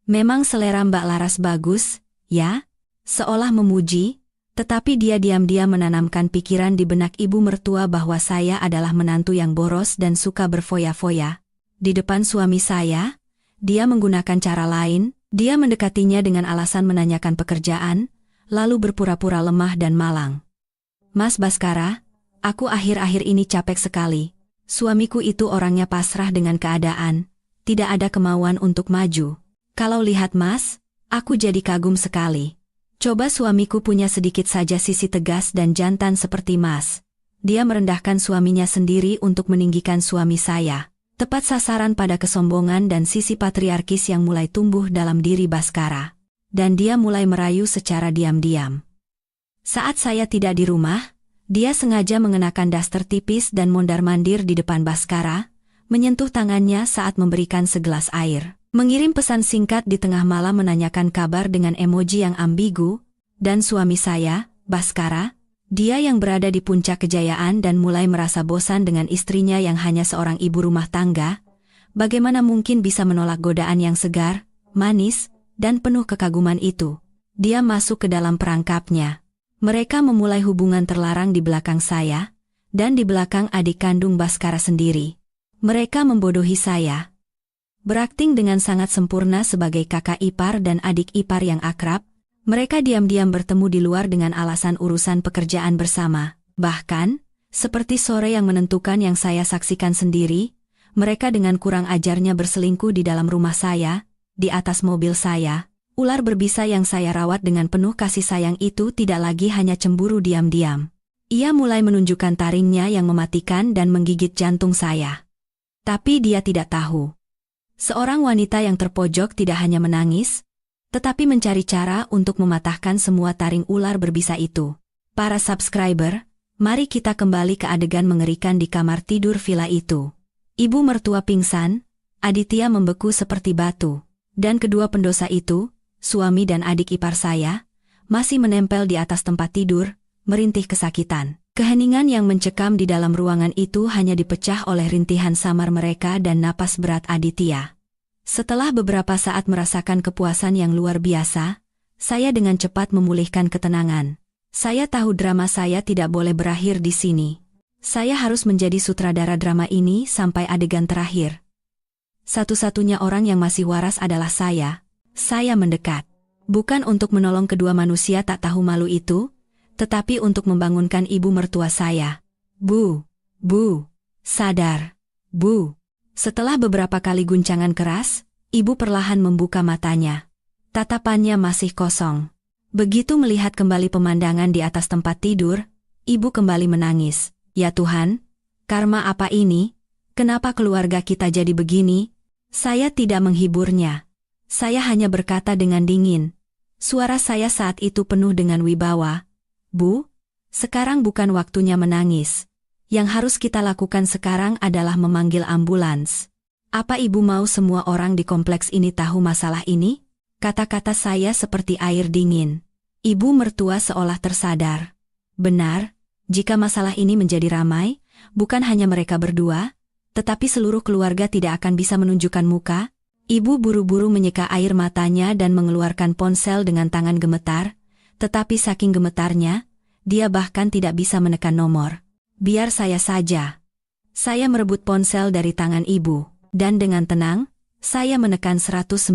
Memang selera Mbak Laras bagus, ya?" Seolah memuji, tetapi dia diam-diam menanamkan pikiran di benak ibu mertua bahwa saya adalah menantu yang boros dan suka berfoya-foya. Di depan suami saya, dia menggunakan cara lain, dia mendekatinya dengan alasan menanyakan pekerjaan, lalu berpura-pura lemah dan malang. "Mas Baskara, aku akhir-akhir ini capek sekali. Suamiku itu orangnya pasrah dengan keadaan, tidak ada kemauan untuk maju. Kalau lihat Mas, aku jadi kagum sekali. Coba suamiku punya sedikit saja sisi tegas dan jantan seperti Mas." Dia merendahkan suaminya sendiri untuk meninggikan suami saya. Tepat sasaran pada kesombongan dan sisi patriarkis yang mulai tumbuh dalam diri Baskara. Dan dia mulai merayu secara diam-diam. Saat saya tidak di rumah, dia sengaja mengenakan daster tipis dan mondar-mandir di depan Baskara, menyentuh tangannya saat memberikan segelas air. Mengirim pesan singkat di tengah malam menanyakan kabar dengan emoji yang ambigu, dan suami saya, Baskara, dia yang berada di puncak kejayaan dan mulai merasa bosan dengan istrinya yang hanya seorang ibu rumah tangga, bagaimana mungkin bisa menolak godaan yang segar, manis, dan penuh kekaguman itu? Dia masuk ke dalam perangkapnya. Mereka memulai hubungan terlarang di belakang saya, dan di belakang adik kandung Baskara sendiri. Mereka membodohi saya. Berakting dengan sangat sempurna sebagai kakak ipar dan adik ipar yang akrab, mereka diam-diam bertemu di luar dengan alasan urusan pekerjaan bersama. Bahkan, seperti sore yang menentukan yang saya saksikan sendiri, mereka dengan kurang ajarnya berselingkuh di dalam rumah saya, di atas mobil saya. Ular berbisa yang saya rawat dengan penuh kasih sayang itu tidak lagi hanya cemburu diam-diam. Ia mulai menunjukkan taringnya yang mematikan dan menggigit jantung saya. Tapi dia tidak tahu. Seorang wanita yang terpojok tidak hanya menangis, tetapi mencari cara untuk mematahkan semua taring ular berbisa itu. Para subscriber, mari kita kembali ke adegan mengerikan di kamar tidur villa itu. Ibu mertua pingsan, Aditya membeku seperti batu, dan kedua pendosa itu, suami dan adik ipar saya, masih menempel di atas tempat tidur, merintih kesakitan. Keheningan yang mencekam di dalam ruangan itu hanya dipecah oleh rintihan samar mereka dan napas berat Aditya. Setelah beberapa saat merasakan kepuasan yang luar biasa, saya dengan cepat memulihkan ketenangan. Saya tahu drama saya tidak boleh berakhir di sini. Saya harus menjadi sutradara drama ini sampai adegan terakhir. Satu-satunya orang yang masih waras adalah saya. Saya mendekat. Bukan untuk menolong kedua manusia tak tahu malu itu, tetapi untuk membangunkan ibu mertua saya. Bu, sadar. Bu. Setelah beberapa kali guncangan keras, ibu perlahan membuka matanya. Tatapannya masih kosong. Begitu melihat kembali pemandangan di atas tempat tidur, ibu kembali menangis. Ya Tuhan, karma apa ini? Kenapa keluarga kita jadi begini? Saya tidak menghiburnya. Saya hanya berkata dengan dingin. Suara saya saat itu penuh dengan wibawa. Bu, sekarang bukan waktunya menangis. Yang harus kita lakukan sekarang adalah memanggil ambulans. Apa ibu mau semua orang di kompleks ini tahu masalah ini? Kata-kata saya seperti air dingin. Ibu mertua seolah tersadar. Benar, jika masalah ini menjadi ramai, bukan hanya mereka berdua, tetapi seluruh keluarga tidak akan bisa menunjukkan muka. Ibu buru-buru menyeka air matanya dan mengeluarkan ponsel dengan tangan gemetar, tetapi saking gemetarnya, dia bahkan tidak bisa menekan nomor. Biar saya saja. Saya merebut ponsel dari tangan ibu, dan dengan tenang, saya menekan 119.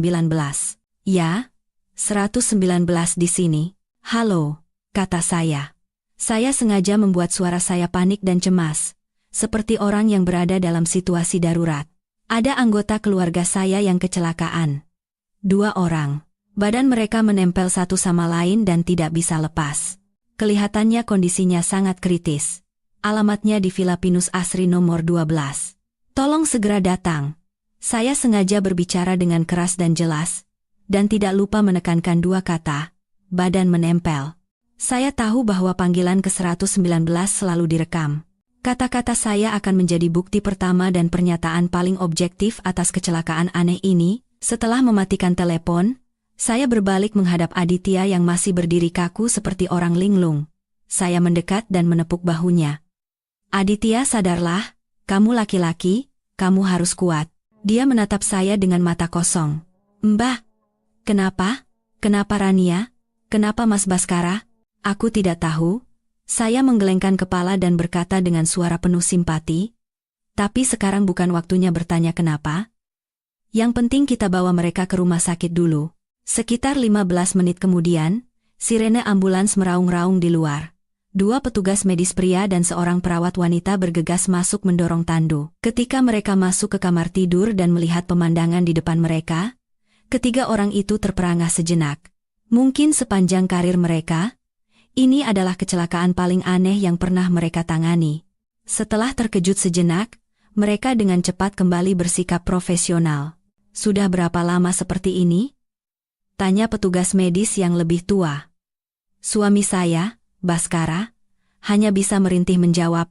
Ya, 119 di sini. Halo, kata saya. Saya sengaja membuat suara saya panik dan cemas, seperti orang yang berada dalam situasi darurat. Ada anggota keluarga saya yang kecelakaan. 2 orang. Badan mereka menempel satu sama lain dan tidak bisa lepas. Kelihatannya kondisinya sangat kritis. Alamatnya di Villa Pinus Asri nomor 12. Tolong segera datang. Saya sengaja berbicara dengan keras dan jelas, dan tidak lupa menekankan 2 kata, badan menempel. Saya tahu bahwa panggilan ke-119 selalu direkam. Kata-kata saya akan menjadi bukti pertama dan pernyataan paling objektif atas kecelakaan aneh ini. Setelah mematikan telepon, saya berbalik menghadap Aditya yang masih berdiri kaku seperti orang linglung. Saya mendekat dan menepuk bahunya. Aditya, sadarlah, kamu laki-laki, kamu harus kuat. Dia menatap saya dengan mata kosong. Mbah, kenapa? Kenapa Rania? Kenapa Mas Baskara? Aku tidak tahu. Saya menggelengkan kepala dan berkata dengan suara penuh simpati. Tapi sekarang bukan waktunya bertanya kenapa. Yang penting kita bawa mereka ke rumah sakit dulu. Sekitar 15 menit kemudian, sirene ambulans meraung-raung di luar. 2 petugas medis pria dan seorang perawat wanita bergegas masuk mendorong Tandu. Ketika mereka masuk ke kamar tidur dan melihat pemandangan di depan mereka, ketiga orang itu terperangah sejenak. Mungkin sepanjang karir mereka, ini adalah kecelakaan paling aneh yang pernah mereka tangani. Setelah terkejut sejenak, mereka dengan cepat kembali bersikap profesional. Sudah berapa lama seperti ini? Tanya petugas medis yang lebih tua. Suami saya, Baskara, hanya bisa merintih menjawab,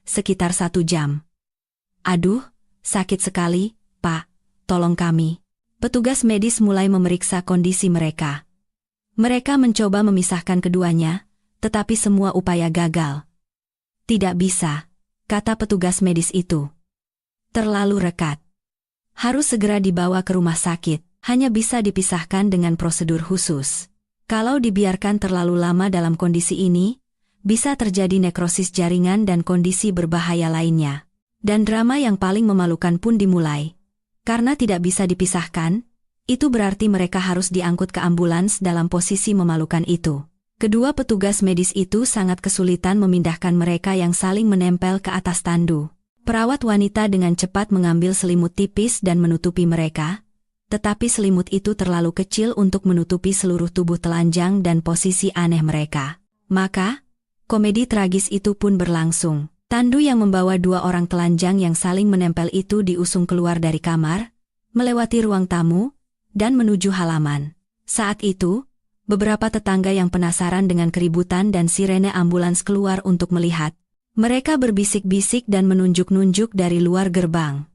sekitar 1 jam. Aduh, sakit sekali, Pak, tolong kami. Petugas medis mulai memeriksa kondisi mereka. Mereka mencoba memisahkan keduanya, tetapi semua upaya gagal. Tidak bisa, kata petugas medis itu. Terlalu rekat. Harus segera dibawa ke rumah sakit, hanya bisa dipisahkan dengan prosedur khusus. Kalau dibiarkan terlalu lama dalam kondisi ini, bisa terjadi nekrosis jaringan dan kondisi berbahaya lainnya. Dan drama yang paling memalukan pun dimulai. Karena tidak bisa dipisahkan, itu berarti mereka harus diangkut ke ambulans dalam posisi memalukan itu. Kedua petugas medis itu sangat kesulitan memindahkan mereka yang saling menempel ke atas tandu. Perawat wanita dengan cepat mengambil selimut tipis dan menutupi mereka, tetapi selimut itu terlalu kecil untuk menutupi seluruh tubuh telanjang dan posisi aneh mereka. Maka, komedi tragis itu pun berlangsung. Tandu yang membawa dua orang telanjang yang saling menempel itu diusung keluar dari kamar, melewati ruang tamu, dan menuju halaman. Saat itu, beberapa tetangga yang penasaran dengan keributan dan sirene ambulans keluar untuk melihat. Mereka berbisik-bisik dan menunjuk-nunjuk dari luar gerbang.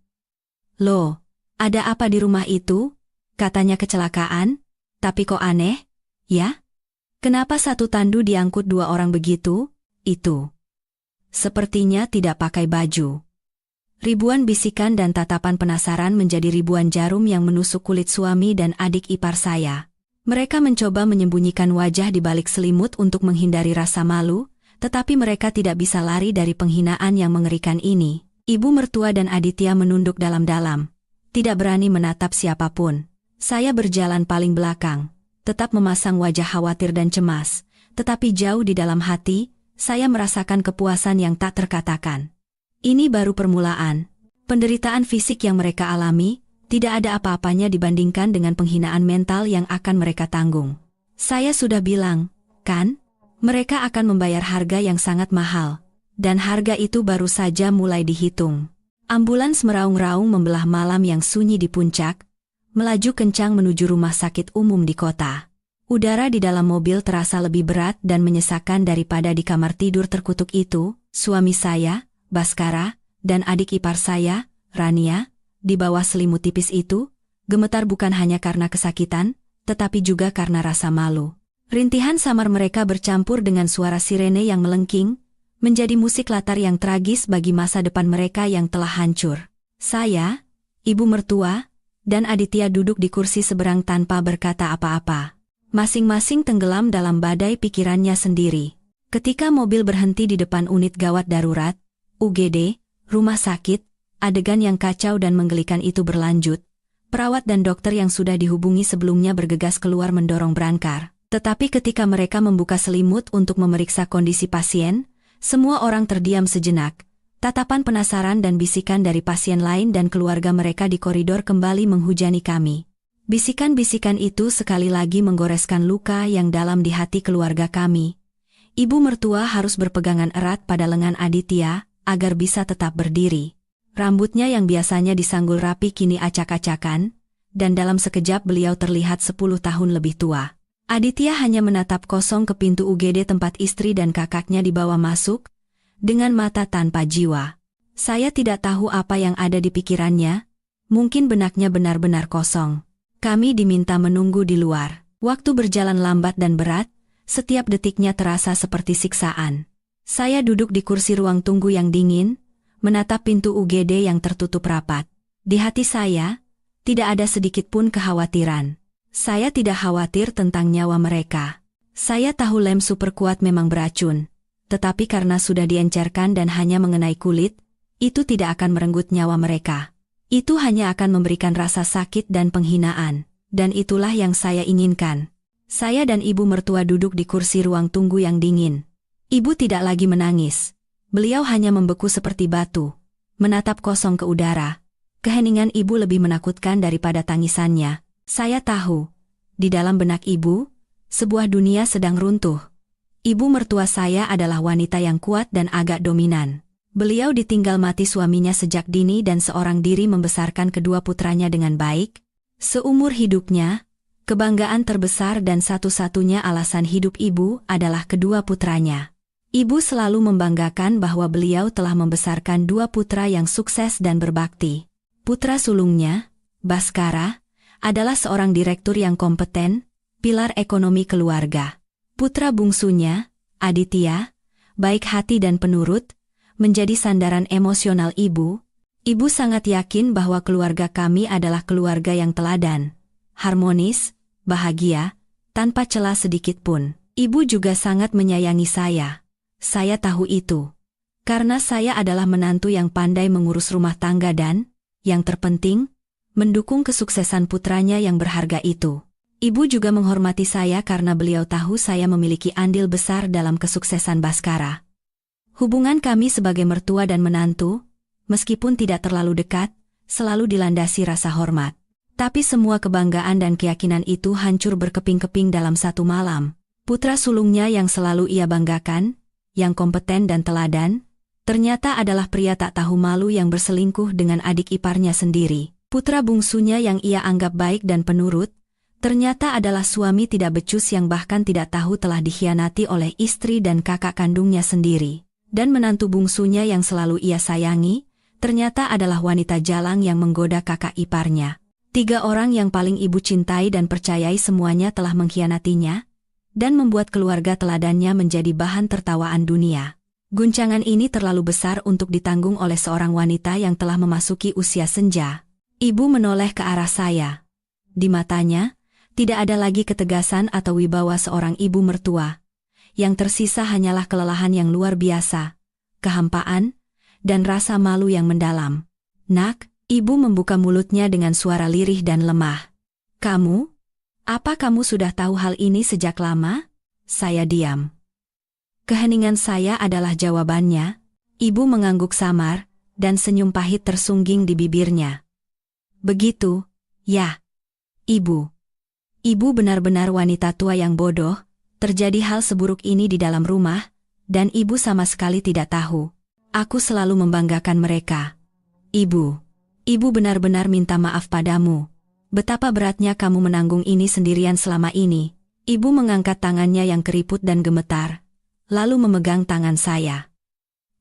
"Loh, ada apa di rumah itu?" Katanya kecelakaan, tapi kok aneh, ya? Kenapa satu tandu diangkut dua orang begitu? Itu sepertinya tidak pakai baju. Ribuan bisikan dan tatapan penasaran menjadi ribuan jarum yang menusuk kulit suami dan adik ipar saya. Mereka mencoba menyembunyikan wajah di balik selimut untuk menghindari rasa malu, tetapi mereka tidak bisa lari dari penghinaan yang mengerikan ini. Ibu mertua dan Aditya menunduk dalam-dalam, tidak berani menatap siapapun. Saya berjalan paling belakang, tetap memasang wajah khawatir dan cemas, tetapi jauh di dalam hati, saya merasakan kepuasan yang tak terkatakan. Ini baru permulaan. Penderitaan fisik yang mereka alami, tidak ada apa-apanya dibandingkan dengan penghinaan mental yang akan mereka tanggung. Saya sudah bilang, kan? Mereka akan membayar harga yang sangat mahal. Dan harga itu baru saja mulai dihitung. Ambulans meraung-raung membelah malam yang sunyi di puncak, melaju kencang menuju rumah sakit umum di kota. Udara di dalam mobil terasa lebih berat dan menyesakan daripada di kamar tidur terkutuk itu. Suami saya, Baskara, dan adik ipar saya, Rania, di bawah selimut tipis itu, gemetar bukan hanya karena kesakitan, tetapi juga karena rasa malu. Rintihan samar mereka bercampur dengan suara sirene yang melengking, menjadi musik latar yang tragis bagi masa depan mereka yang telah hancur. Saya, ibu mertua, dan Aditya duduk di kursi seberang tanpa berkata apa-apa. Masing-masing tenggelam dalam badai pikirannya sendiri. Ketika mobil berhenti di depan unit gawat darurat, UGD, rumah sakit, adegan yang kacau dan menggelikan itu berlanjut. Perawat dan dokter yang sudah dihubungi sebelumnya bergegas keluar mendorong Brankar. Tetapi ketika mereka membuka selimut untuk memeriksa kondisi pasien, semua orang terdiam sejenak. Tatapan penasaran dan bisikan dari pasien lain dan keluarga mereka di koridor kembali menghujani kami. Bisikan-bisikan itu sekali lagi menggoreskan luka yang dalam di hati keluarga kami. Ibu mertua harus berpegangan erat pada lengan Aditya, agar bisa tetap berdiri. Rambutnya yang biasanya disanggul rapi kini acak-acakan, dan dalam sekejap beliau terlihat 10 tahun lebih tua. Aditya hanya menatap kosong ke pintu UGD tempat istri dan kakaknya dibawa masuk, dengan mata tanpa jiwa. Saya tidak tahu apa yang ada di pikirannya, mungkin benaknya benar-benar kosong. Kami diminta menunggu di luar. Waktu berjalan lambat dan berat, setiap detiknya terasa seperti siksaan. Saya duduk di kursi ruang tunggu yang dingin, menatap pintu UGD yang tertutup rapat. Di hati saya, tidak ada sedikit pun kekhawatiran. Saya tidak khawatir tentang nyawa mereka. Saya tahu lem super kuat memang beracun, tetapi karena sudah diencerkan dan hanya mengenai kulit, itu tidak akan merenggut nyawa mereka. Itu hanya akan memberikan rasa sakit dan penghinaan, dan itulah yang saya inginkan. Saya dan ibu mertua duduk di kursi ruang tunggu yang dingin. Ibu tidak lagi menangis. Beliau hanya membeku seperti batu, menatap kosong ke udara. Keheningan ibu lebih menakutkan daripada tangisannya. Saya tahu, di dalam benak ibu, sebuah dunia sedang runtuh. Ibu mertua saya adalah wanita yang kuat dan agak dominan. Beliau ditinggal mati suaminya sejak dini dan seorang diri membesarkan kedua putranya dengan baik. Seumur hidupnya, kebanggaan terbesar dan satu-satunya alasan hidup ibu adalah kedua putranya. Ibu selalu membanggakan bahwa beliau telah membesarkan dua putra yang sukses dan berbakti. Putra sulungnya, Baskara, adalah seorang direktur yang kompeten, pilar ekonomi keluarga. Putra bungsunya, Aditya, baik hati dan penurut, menjadi sandaran emosional ibu. Ibu sangat yakin bahwa keluarga kami adalah keluarga yang teladan, harmonis, bahagia, tanpa celah sedikit pun. Ibu juga sangat menyayangi saya. Saya tahu itu. Karena saya adalah menantu yang pandai mengurus rumah tangga dan, yang terpenting, mendukung kesuksesan putranya yang berharga itu. Ibu juga menghormati saya karena beliau tahu saya memiliki andil besar dalam kesuksesan Baskara. Hubungan kami sebagai mertua dan menantu, meskipun tidak terlalu dekat, selalu dilandasi rasa hormat. Tapi semua kebanggaan dan keyakinan itu hancur berkeping-keping dalam satu malam. Putra sulungnya yang selalu ia banggakan, yang kompeten dan teladan, ternyata adalah pria tak tahu malu yang berselingkuh dengan adik iparnya sendiri. Putra bungsunya yang ia anggap baik dan penurut, ternyata adalah suami tidak becus yang bahkan tidak tahu telah dikhianati oleh istri dan kakak kandungnya sendiri. Dan menantu bungsunya yang selalu ia sayangi, ternyata adalah wanita jalang yang menggoda kakak iparnya. 3 orang yang paling ibu cintai dan percayai semuanya telah mengkhianatinya, dan membuat keluarga teladannya menjadi bahan tertawaan dunia. Guncangan ini terlalu besar untuk ditanggung oleh seorang wanita yang telah memasuki usia senja. Ibu menoleh ke arah saya. Di matanya, tidak ada lagi ketegasan atau wibawa seorang ibu mertua. Yang tersisa hanyalah kelelahan yang luar biasa, kehampaan, dan rasa malu yang mendalam. Nak, ibu membuka mulutnya dengan suara lirih dan lemah. Kamu? Apa kamu sudah tahu hal ini sejak lama? Saya diam. Keheningan saya adalah jawabannya. Ibu mengangguk samar, dan senyum pahit tersungging di bibirnya. Begitu, ya. Ibu. Ibu benar-benar wanita tua yang bodoh, terjadi hal seburuk ini di dalam rumah, dan ibu sama sekali tidak tahu. Aku selalu membanggakan mereka. Ibu. Ibu benar-benar minta maaf padamu. Betapa beratnya kamu menanggung ini sendirian selama ini. Ibu mengangkat tangannya yang keriput dan gemetar, lalu memegang tangan saya.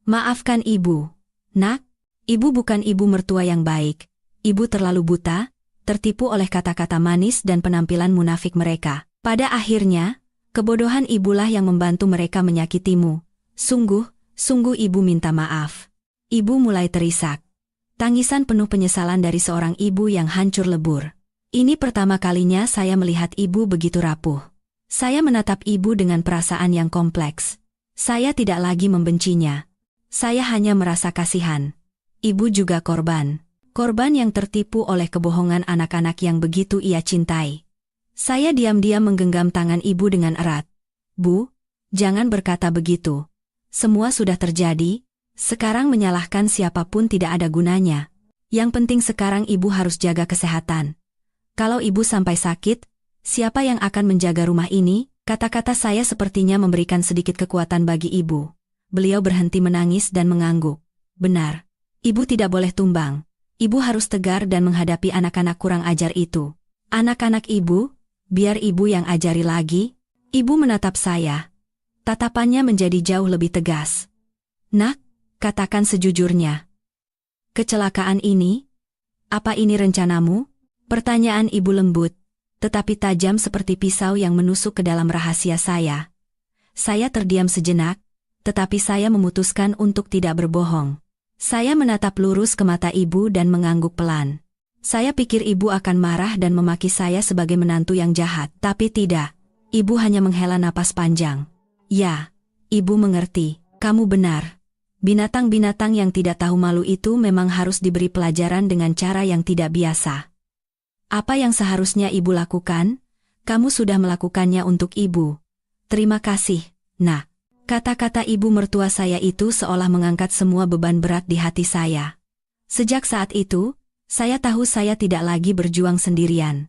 Maafkan ibu. Nak, ibu bukan ibu mertua yang baik. Ibu terlalu buta, tertipu oleh kata-kata manis dan penampilan munafik mereka. Pada akhirnya, kebodohan ibulah yang membantu mereka menyakitimu. Sungguh ibu minta maaf. Ibu mulai terisak. Tangisan penuh penyesalan dari seorang ibu yang hancur lebur. Ini pertama kalinya saya melihat ibu begitu rapuh. Saya menatap ibu dengan perasaan yang kompleks. Saya tidak lagi membencinya. Saya hanya merasa kasihan. Ibu juga korban. Korban yang tertipu oleh kebohongan anak-anak yang begitu ia cintai. Saya diam-diam menggenggam tangan ibu dengan erat. Bu, jangan berkata begitu. Semua sudah terjadi, sekarang menyalahkan siapapun tidak ada gunanya. Yang penting sekarang ibu harus jaga kesehatan. Kalau ibu sampai sakit, siapa yang akan menjaga rumah ini? Kata-kata saya sepertinya memberikan sedikit kekuatan bagi ibu. Beliau berhenti menangis dan mengangguk. Benar, ibu tidak boleh tumbang. Ibu harus tegar dan menghadapi anak-anak kurang ajar itu. Anak-anak ibu, biar ibu yang ajari lagi. Ibu menatap saya. Tatapannya menjadi jauh lebih tegas. Nak, katakan sejujurnya. Kecelakaan ini? Apa ini rencanamu? Pertanyaan ibu lembut, tetapi tajam seperti pisau yang menusuk ke dalam rahasia saya. Saya terdiam sejenak, tetapi saya memutuskan untuk tidak berbohong. Saya menatap lurus ke mata ibu dan mengangguk pelan. Saya pikir ibu akan marah dan memaki saya sebagai menantu yang jahat, tapi tidak. Ibu hanya menghela napas panjang. Ya, ibu mengerti, kamu benar. Binatang-binatang yang tidak tahu malu itu memang harus diberi pelajaran dengan cara yang tidak biasa. Apa yang seharusnya ibu lakukan? Kamu sudah melakukannya untuk ibu. Terima kasih, Nak. Kata-kata ibu mertua saya itu seolah mengangkat semua beban berat di hati saya. Sejak saat itu, saya tahu saya tidak lagi berjuang sendirian.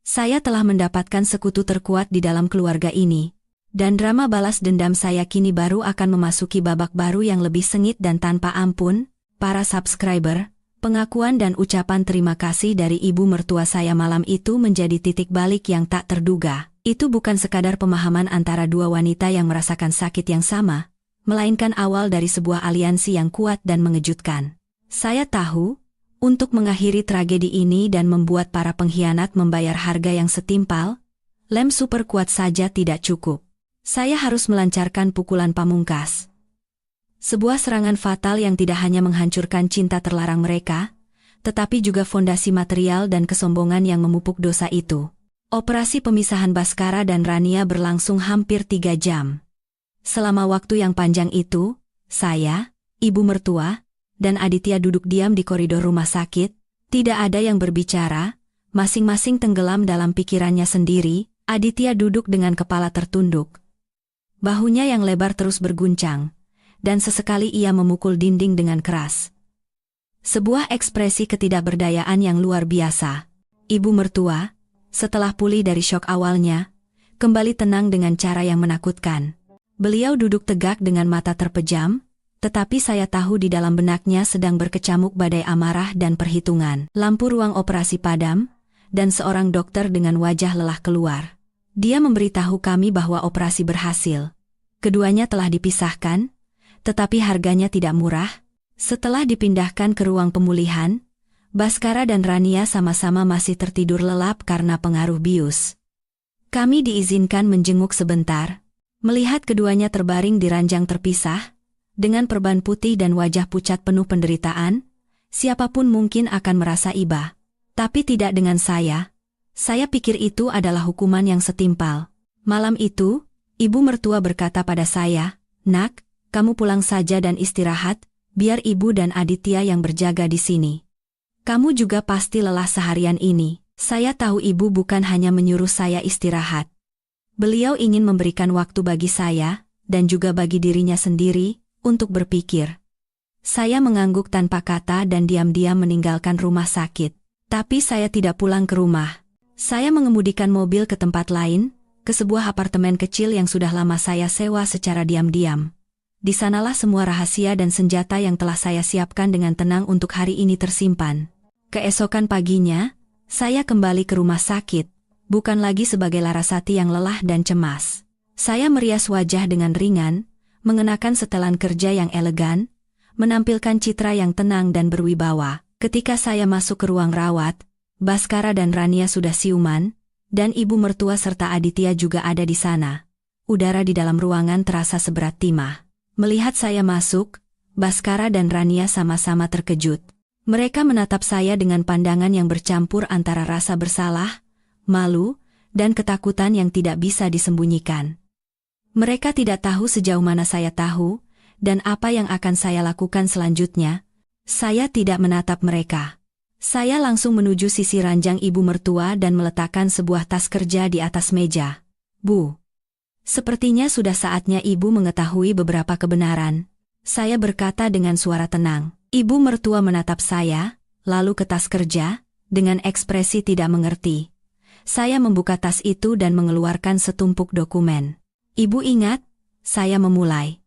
Saya telah mendapatkan sekutu terkuat di dalam keluarga ini, dan drama balas dendam saya kini baru akan memasuki babak baru yang lebih sengit dan tanpa ampun. Para subscriber, pengakuan dan ucapan terima kasih dari ibu mertua saya malam itu menjadi titik balik yang tak terduga. Itu bukan sekadar pemahaman antara dua wanita yang merasakan sakit yang sama, melainkan awal dari sebuah aliansi yang kuat dan mengejutkan. Saya tahu, untuk mengakhiri tragedi ini dan membuat para pengkhianat membayar harga yang setimpal, lem super kuat saja tidak cukup. Saya harus melancarkan pukulan pamungkas. Sebuah serangan fatal yang tidak hanya menghancurkan cinta terlarang mereka, tetapi juga fondasi material dan kesombongan yang memupuk dosa itu. Operasi pemisahan Baskara dan Rania berlangsung hampir 3 jam. Selama waktu yang panjang itu, saya, ibu mertua, dan Aditya duduk diam di koridor rumah sakit. Tidak ada yang berbicara, masing-masing tenggelam dalam pikirannya sendiri. Aditya duduk dengan kepala tertunduk. Bahunya yang lebar terus berguncang, dan sesekali ia memukul dinding dengan keras. Sebuah ekspresi ketidakberdayaan yang luar biasa. Ibu mertua, setelah pulih dari syok awalnya, kembali tenang dengan cara yang menakutkan. Beliau duduk tegak dengan mata terpejam, tetapi saya tahu di dalam benaknya sedang berkecamuk badai amarah dan perhitungan. Lampu ruang operasi padam, dan seorang dokter dengan wajah lelah keluar. Dia memberitahu kami bahwa operasi berhasil. Keduanya telah dipisahkan, tetapi harganya tidak murah. Setelah dipindahkan ke ruang pemulihan, Baskara dan Rania sama-sama masih tertidur lelap karena pengaruh bius. Kami diizinkan menjenguk sebentar, melihat keduanya terbaring di ranjang terpisah, dengan perban putih dan wajah pucat penuh penderitaan. Siapapun mungkin akan merasa iba, tapi tidak dengan saya. Saya pikir itu adalah hukuman yang setimpal. Malam itu, ibu mertua berkata pada saya, "Nak, kamu pulang saja dan istirahat, biar ibu dan Aditya yang berjaga di sini. Kamu juga pasti lelah seharian ini." Saya tahu ibu bukan hanya menyuruh saya istirahat. Beliau ingin memberikan waktu bagi saya, dan juga bagi dirinya sendiri, untuk berpikir. Saya mengangguk tanpa kata dan diam-diam meninggalkan rumah sakit. Tapi saya tidak pulang ke rumah. Saya mengemudikan mobil ke tempat lain, ke sebuah apartemen kecil yang sudah lama saya sewa secara diam-diam. Di sanalah semua rahasia dan senjata yang telah saya siapkan dengan tenang untuk hari ini tersimpan. Keesokan paginya, saya kembali ke rumah sakit, bukan lagi sebagai Larasati yang lelah dan cemas. Saya merias wajah dengan ringan, mengenakan setelan kerja yang elegan, menampilkan citra yang tenang dan berwibawa. Ketika saya masuk ke ruang rawat, Baskara dan Rania sudah siuman, dan ibu mertua serta Aditya juga ada di sana. Udara di dalam ruangan terasa seberat timah. Melihat saya masuk, Baskara dan Rania sama-sama terkejut. Mereka menatap saya dengan pandangan yang bercampur antara rasa bersalah, malu, dan ketakutan yang tidak bisa disembunyikan. Mereka tidak tahu sejauh mana saya tahu, dan apa yang akan saya lakukan selanjutnya. Saya tidak menatap mereka. Saya langsung menuju sisi ranjang ibu mertua dan meletakkan sebuah tas kerja di atas meja. "Bu, sepertinya sudah saatnya ibu mengetahui beberapa kebenaran," saya berkata dengan suara tenang. Ibu mertua menatap saya, lalu ke tas kerja, dengan ekspresi tidak mengerti. Saya membuka tas itu dan mengeluarkan setumpuk dokumen. "Ibu ingat?" saya memulai.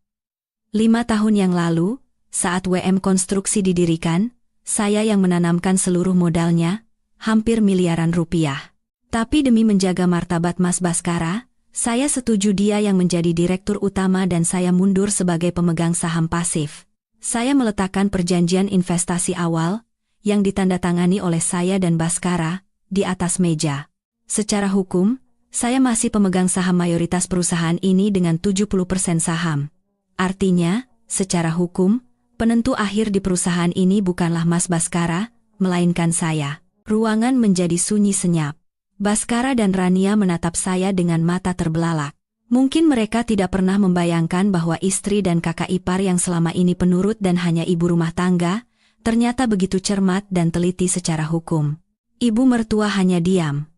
5 tahun yang lalu, saat WM Konstruksi didirikan, saya yang menanamkan seluruh modalnya, hampir miliaran rupiah. Tapi demi menjaga martabat Mas Baskara, saya setuju dia yang menjadi direktur utama dan saya mundur sebagai pemegang saham pasif. Saya meletakkan perjanjian investasi awal, yang ditandatangani oleh saya dan Baskara, di atas meja. Secara hukum, saya masih pemegang saham mayoritas perusahaan ini dengan 70% saham. Artinya, secara hukum, penentu akhir di perusahaan ini bukanlah Mas Baskara, melainkan saya. Ruangan menjadi sunyi senyap. Baskara dan Rania menatap saya dengan mata terbelalak. Mungkin mereka tidak pernah membayangkan bahwa istri dan kakak ipar yang selama ini penurut dan hanya ibu rumah tangga, ternyata begitu cermat dan teliti secara hukum. Ibu mertua hanya diam.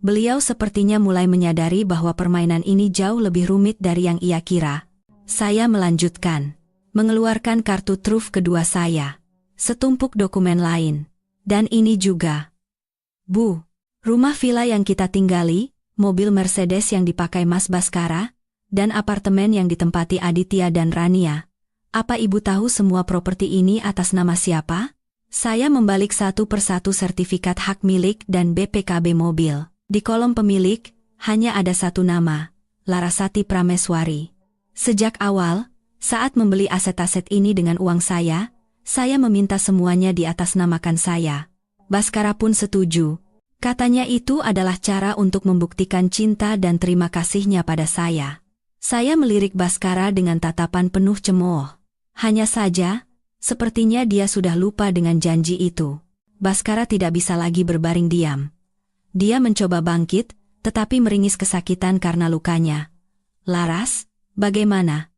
Beliau sepertinya mulai menyadari bahwa permainan ini jauh lebih rumit dari yang ia kira. Saya melanjutkan, mengeluarkan kartu truf kedua saya, setumpuk dokumen lain, dan ini juga. "Bu, rumah villa yang kita tinggali, mobil Mercedes yang dipakai Mas Baskara, dan apartemen yang ditempati Aditya dan Rania. Apa ibu tahu semua properti ini atas nama siapa?" Saya membalik satu persatu sertifikat hak milik dan BPKB mobil. Di kolom pemilik, hanya ada satu nama, Larasati Prameswari. Sejak awal, saat membeli aset-aset ini dengan uang saya meminta semuanya diatasnamakan saya. Baskara pun setuju. Katanya itu adalah cara untuk membuktikan cinta dan terima kasihnya pada saya. Saya melirik Baskara dengan tatapan penuh cemooh. Hanya saja, sepertinya dia sudah lupa dengan janji itu. Baskara tidak bisa lagi berbaring diam. Dia mencoba bangkit, tetapi meringis kesakitan karena lukanya. "Laras, bagaimana?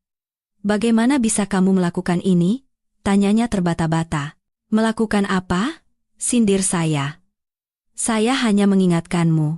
Bagaimana bisa kamu melakukan ini?" tanyanya terbata-bata. "Melakukan apa?" sindir saya. "Saya hanya mengingatkanmu.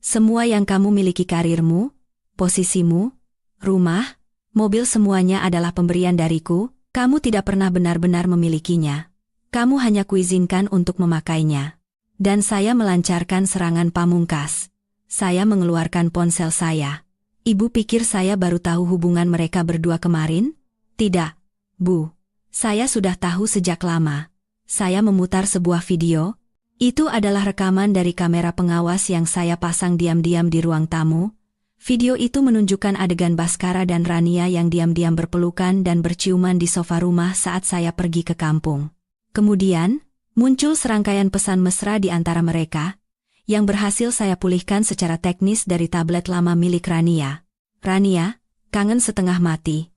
Semua yang kamu miliki, karirmu, posisimu, rumah, mobil, semuanya adalah pemberian dariku. Kamu tidak pernah benar-benar memilikinya. Kamu hanya kuizinkan untuk memakainya." Dan saya melancarkan serangan pamungkas. Saya mengeluarkan ponsel saya. "Ibu pikir saya baru tahu hubungan mereka berdua kemarin?" "Tidak, Bu. Saya sudah tahu sejak lama." Saya memutar sebuah video. Itu adalah rekaman dari kamera pengawas yang saya pasang diam-diam di ruang tamu. Video itu menunjukkan adegan Bhaskara dan Rania yang diam-diam berpelukan dan berciuman di sofa rumah saat saya pergi ke kampung. Kemudian, muncul serangkaian pesan mesra di antara mereka, yang berhasil saya pulihkan secara teknis dari tablet lama milik Rania. "Rania, kangen setengah mati.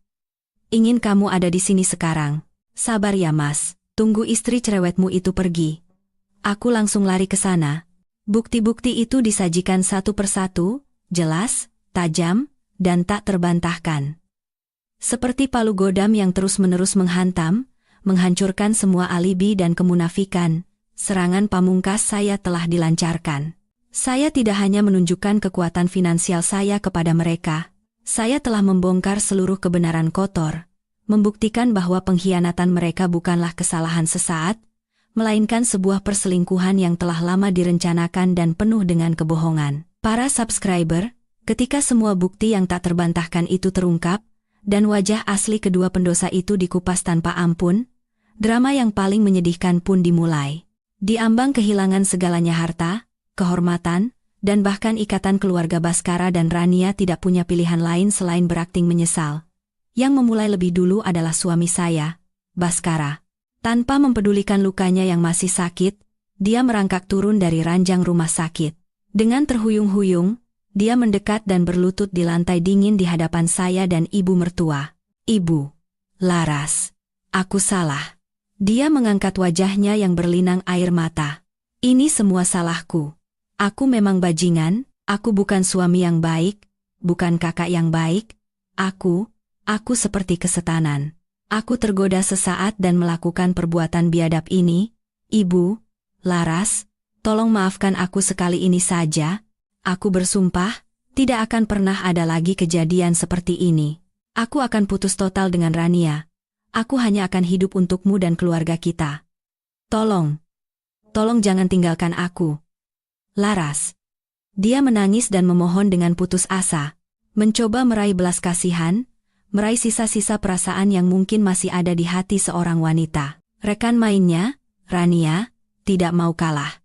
Ingin kamu ada di sini sekarang." "Sabar ya Mas, tunggu istri cerewetmu itu pergi." Aku langsung lari ke sana. Bukti-bukti itu disajikan satu persatu, jelas, tajam, dan tak terbantahkan. Seperti palu godam yang terus-menerus menghantam, menghancurkan semua alibi dan kemunafikan. Serangan pamungkas saya telah dilancarkan. Saya tidak hanya menunjukkan kekuatan finansial saya kepada mereka, saya telah membongkar seluruh kebenaran kotor, membuktikan bahwa pengkhianatan mereka bukanlah kesalahan sesaat, melainkan sebuah perselingkuhan yang telah lama direncanakan dan penuh dengan kebohongan. Para subscriber, ketika semua bukti yang tak terbantahkan itu terungkap, dan wajah asli kedua pendosa itu dikupas tanpa ampun, drama yang paling menyedihkan pun dimulai. Di ambang kehilangan segalanya, harta, kehormatan, dan bahkan ikatan keluarga, Bhaskara dan Rania tidak punya pilihan lain selain berakting menyesal. Yang memulai lebih dulu adalah suami saya, Bhaskara. Tanpa mempedulikan lukanya yang masih sakit, dia merangkak turun dari ranjang rumah sakit. Dengan terhuyung-huyung, dia mendekat dan berlutut di lantai dingin di hadapan saya dan ibu mertua. "Ibu, Laras, aku salah." Dia mengangkat wajahnya yang berlinang air mata. "Ini semua salahku. Aku memang bajingan, aku bukan suami yang baik, bukan kakak yang baik. Aku seperti kesetanan. Aku tergoda sesaat dan melakukan perbuatan biadab ini. Ibu, Laras, tolong maafkan aku sekali ini saja. Aku bersumpah, tidak akan pernah ada lagi kejadian seperti ini. Aku akan putus total dengan Rania. Aku hanya akan hidup untukmu dan keluarga kita. Tolong jangan tinggalkan aku, Laras." Dia menangis dan memohon dengan putus asa, mencoba meraih belas kasihan, meraih sisa-sisa perasaan yang mungkin masih ada di hati seorang wanita. Rekan mainnya, Rania, tidak mau kalah.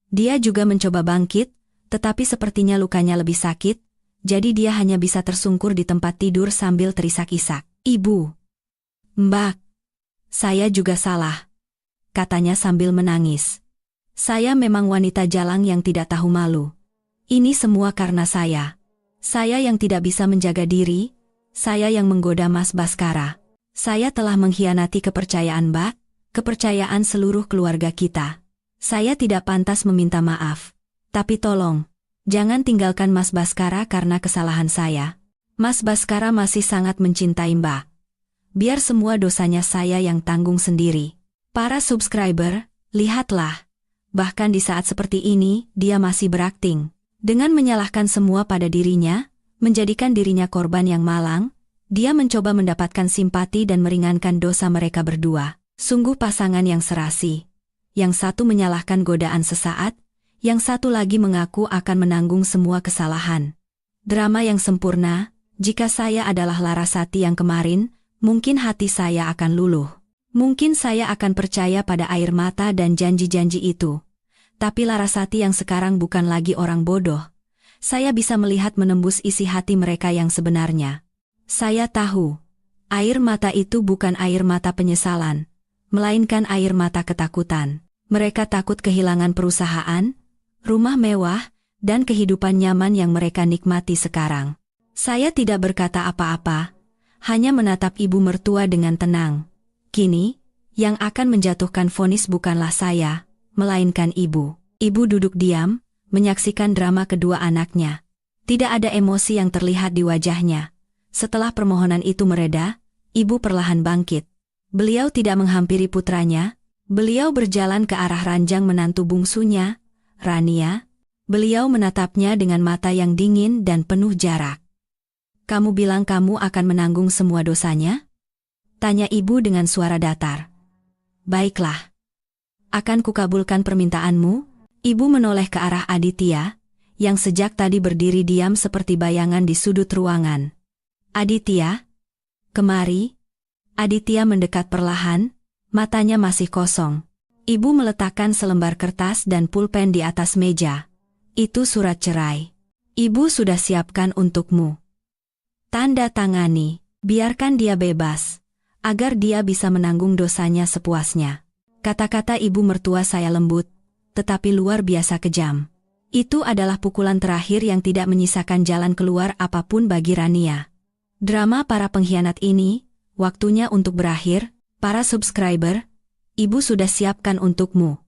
Dia juga mencoba bangkit, tetapi sepertinya lukanya lebih sakit, jadi dia hanya bisa tersungkur di tempat tidur sambil terisak-isak. "Ibu, Mbak, saya juga salah," katanya sambil menangis. "Saya memang wanita jalang yang tidak tahu malu. Ini semua karena saya. Saya yang tidak bisa menjaga diri, saya yang menggoda Mas Bhaskara. Saya telah mengkhianati kepercayaan Mbak, kepercayaan seluruh keluarga kita. Saya tidak pantas meminta maaf. Tapi tolong, jangan tinggalkan Mas Bhaskara karena kesalahan saya. Mas Bhaskara masih sangat mencintai Mbak. Biar semua dosanya saya yang tanggung sendiri." Para subscriber, lihatlah. Bahkan di saat seperti ini, dia masih berakting. Dengan menyalahkan semua pada dirinya, menjadikan dirinya korban yang malang, dia mencoba mendapatkan simpati dan meringankan dosa mereka berdua. Sungguh pasangan yang serasi. Yang satu menyalahkan godaan sesaat, yang satu lagi mengaku akan menanggung semua kesalahan. Drama yang sempurna. Jika saya adalah Larasati yang kemarin, mungkin hati saya akan luluh. Mungkin saya akan percaya pada air mata dan janji-janji itu. Tapi Larasati yang sekarang bukan lagi orang bodoh. Saya bisa melihat menembus isi hati mereka yang sebenarnya. Saya tahu, air mata itu bukan air mata penyesalan, melainkan air mata ketakutan. Mereka takut kehilangan perusahaan, rumah mewah, dan kehidupan nyaman yang mereka nikmati sekarang. Saya tidak berkata apa-apa, hanya menatap ibu mertua dengan tenang. Kini, yang akan menjatuhkan vonis bukanlah saya, melainkan ibu. Ibu duduk diam, menyaksikan drama kedua anaknya. Tidak ada emosi yang terlihat di wajahnya. Setelah permohonan itu mereda, ibu perlahan bangkit. Beliau tidak menghampiri putranya. Beliau berjalan ke arah ranjang menantu bungsunya, Rania. Beliau menatapnya dengan mata yang dingin dan penuh jarak. "Kamu bilang kamu akan menanggung semua dosanya?" tanya ibu dengan suara datar. "Baiklah. Akan kukabulkan permintaanmu." Ibu menoleh ke arah Aditya, yang sejak tadi berdiri diam seperti bayangan di sudut ruangan. "Aditya, kemari." Aditya mendekat perlahan, matanya masih kosong. Ibu meletakkan selembar kertas dan pulpen di atas meja. "Itu surat cerai. Ibu sudah siapkan untukmu. Tanda tangani, biarkan dia bebas, agar dia bisa menanggung dosanya sepuasnya." Kata-kata ibu mertua saya lembut, tetapi luar biasa kejam. Itu adalah pukulan terakhir yang tidak menyisakan jalan keluar apapun bagi Rania. Drama para pengkhianat ini, waktunya untuk berakhir. Para subscriber, ibu sudah siapkan untukmu.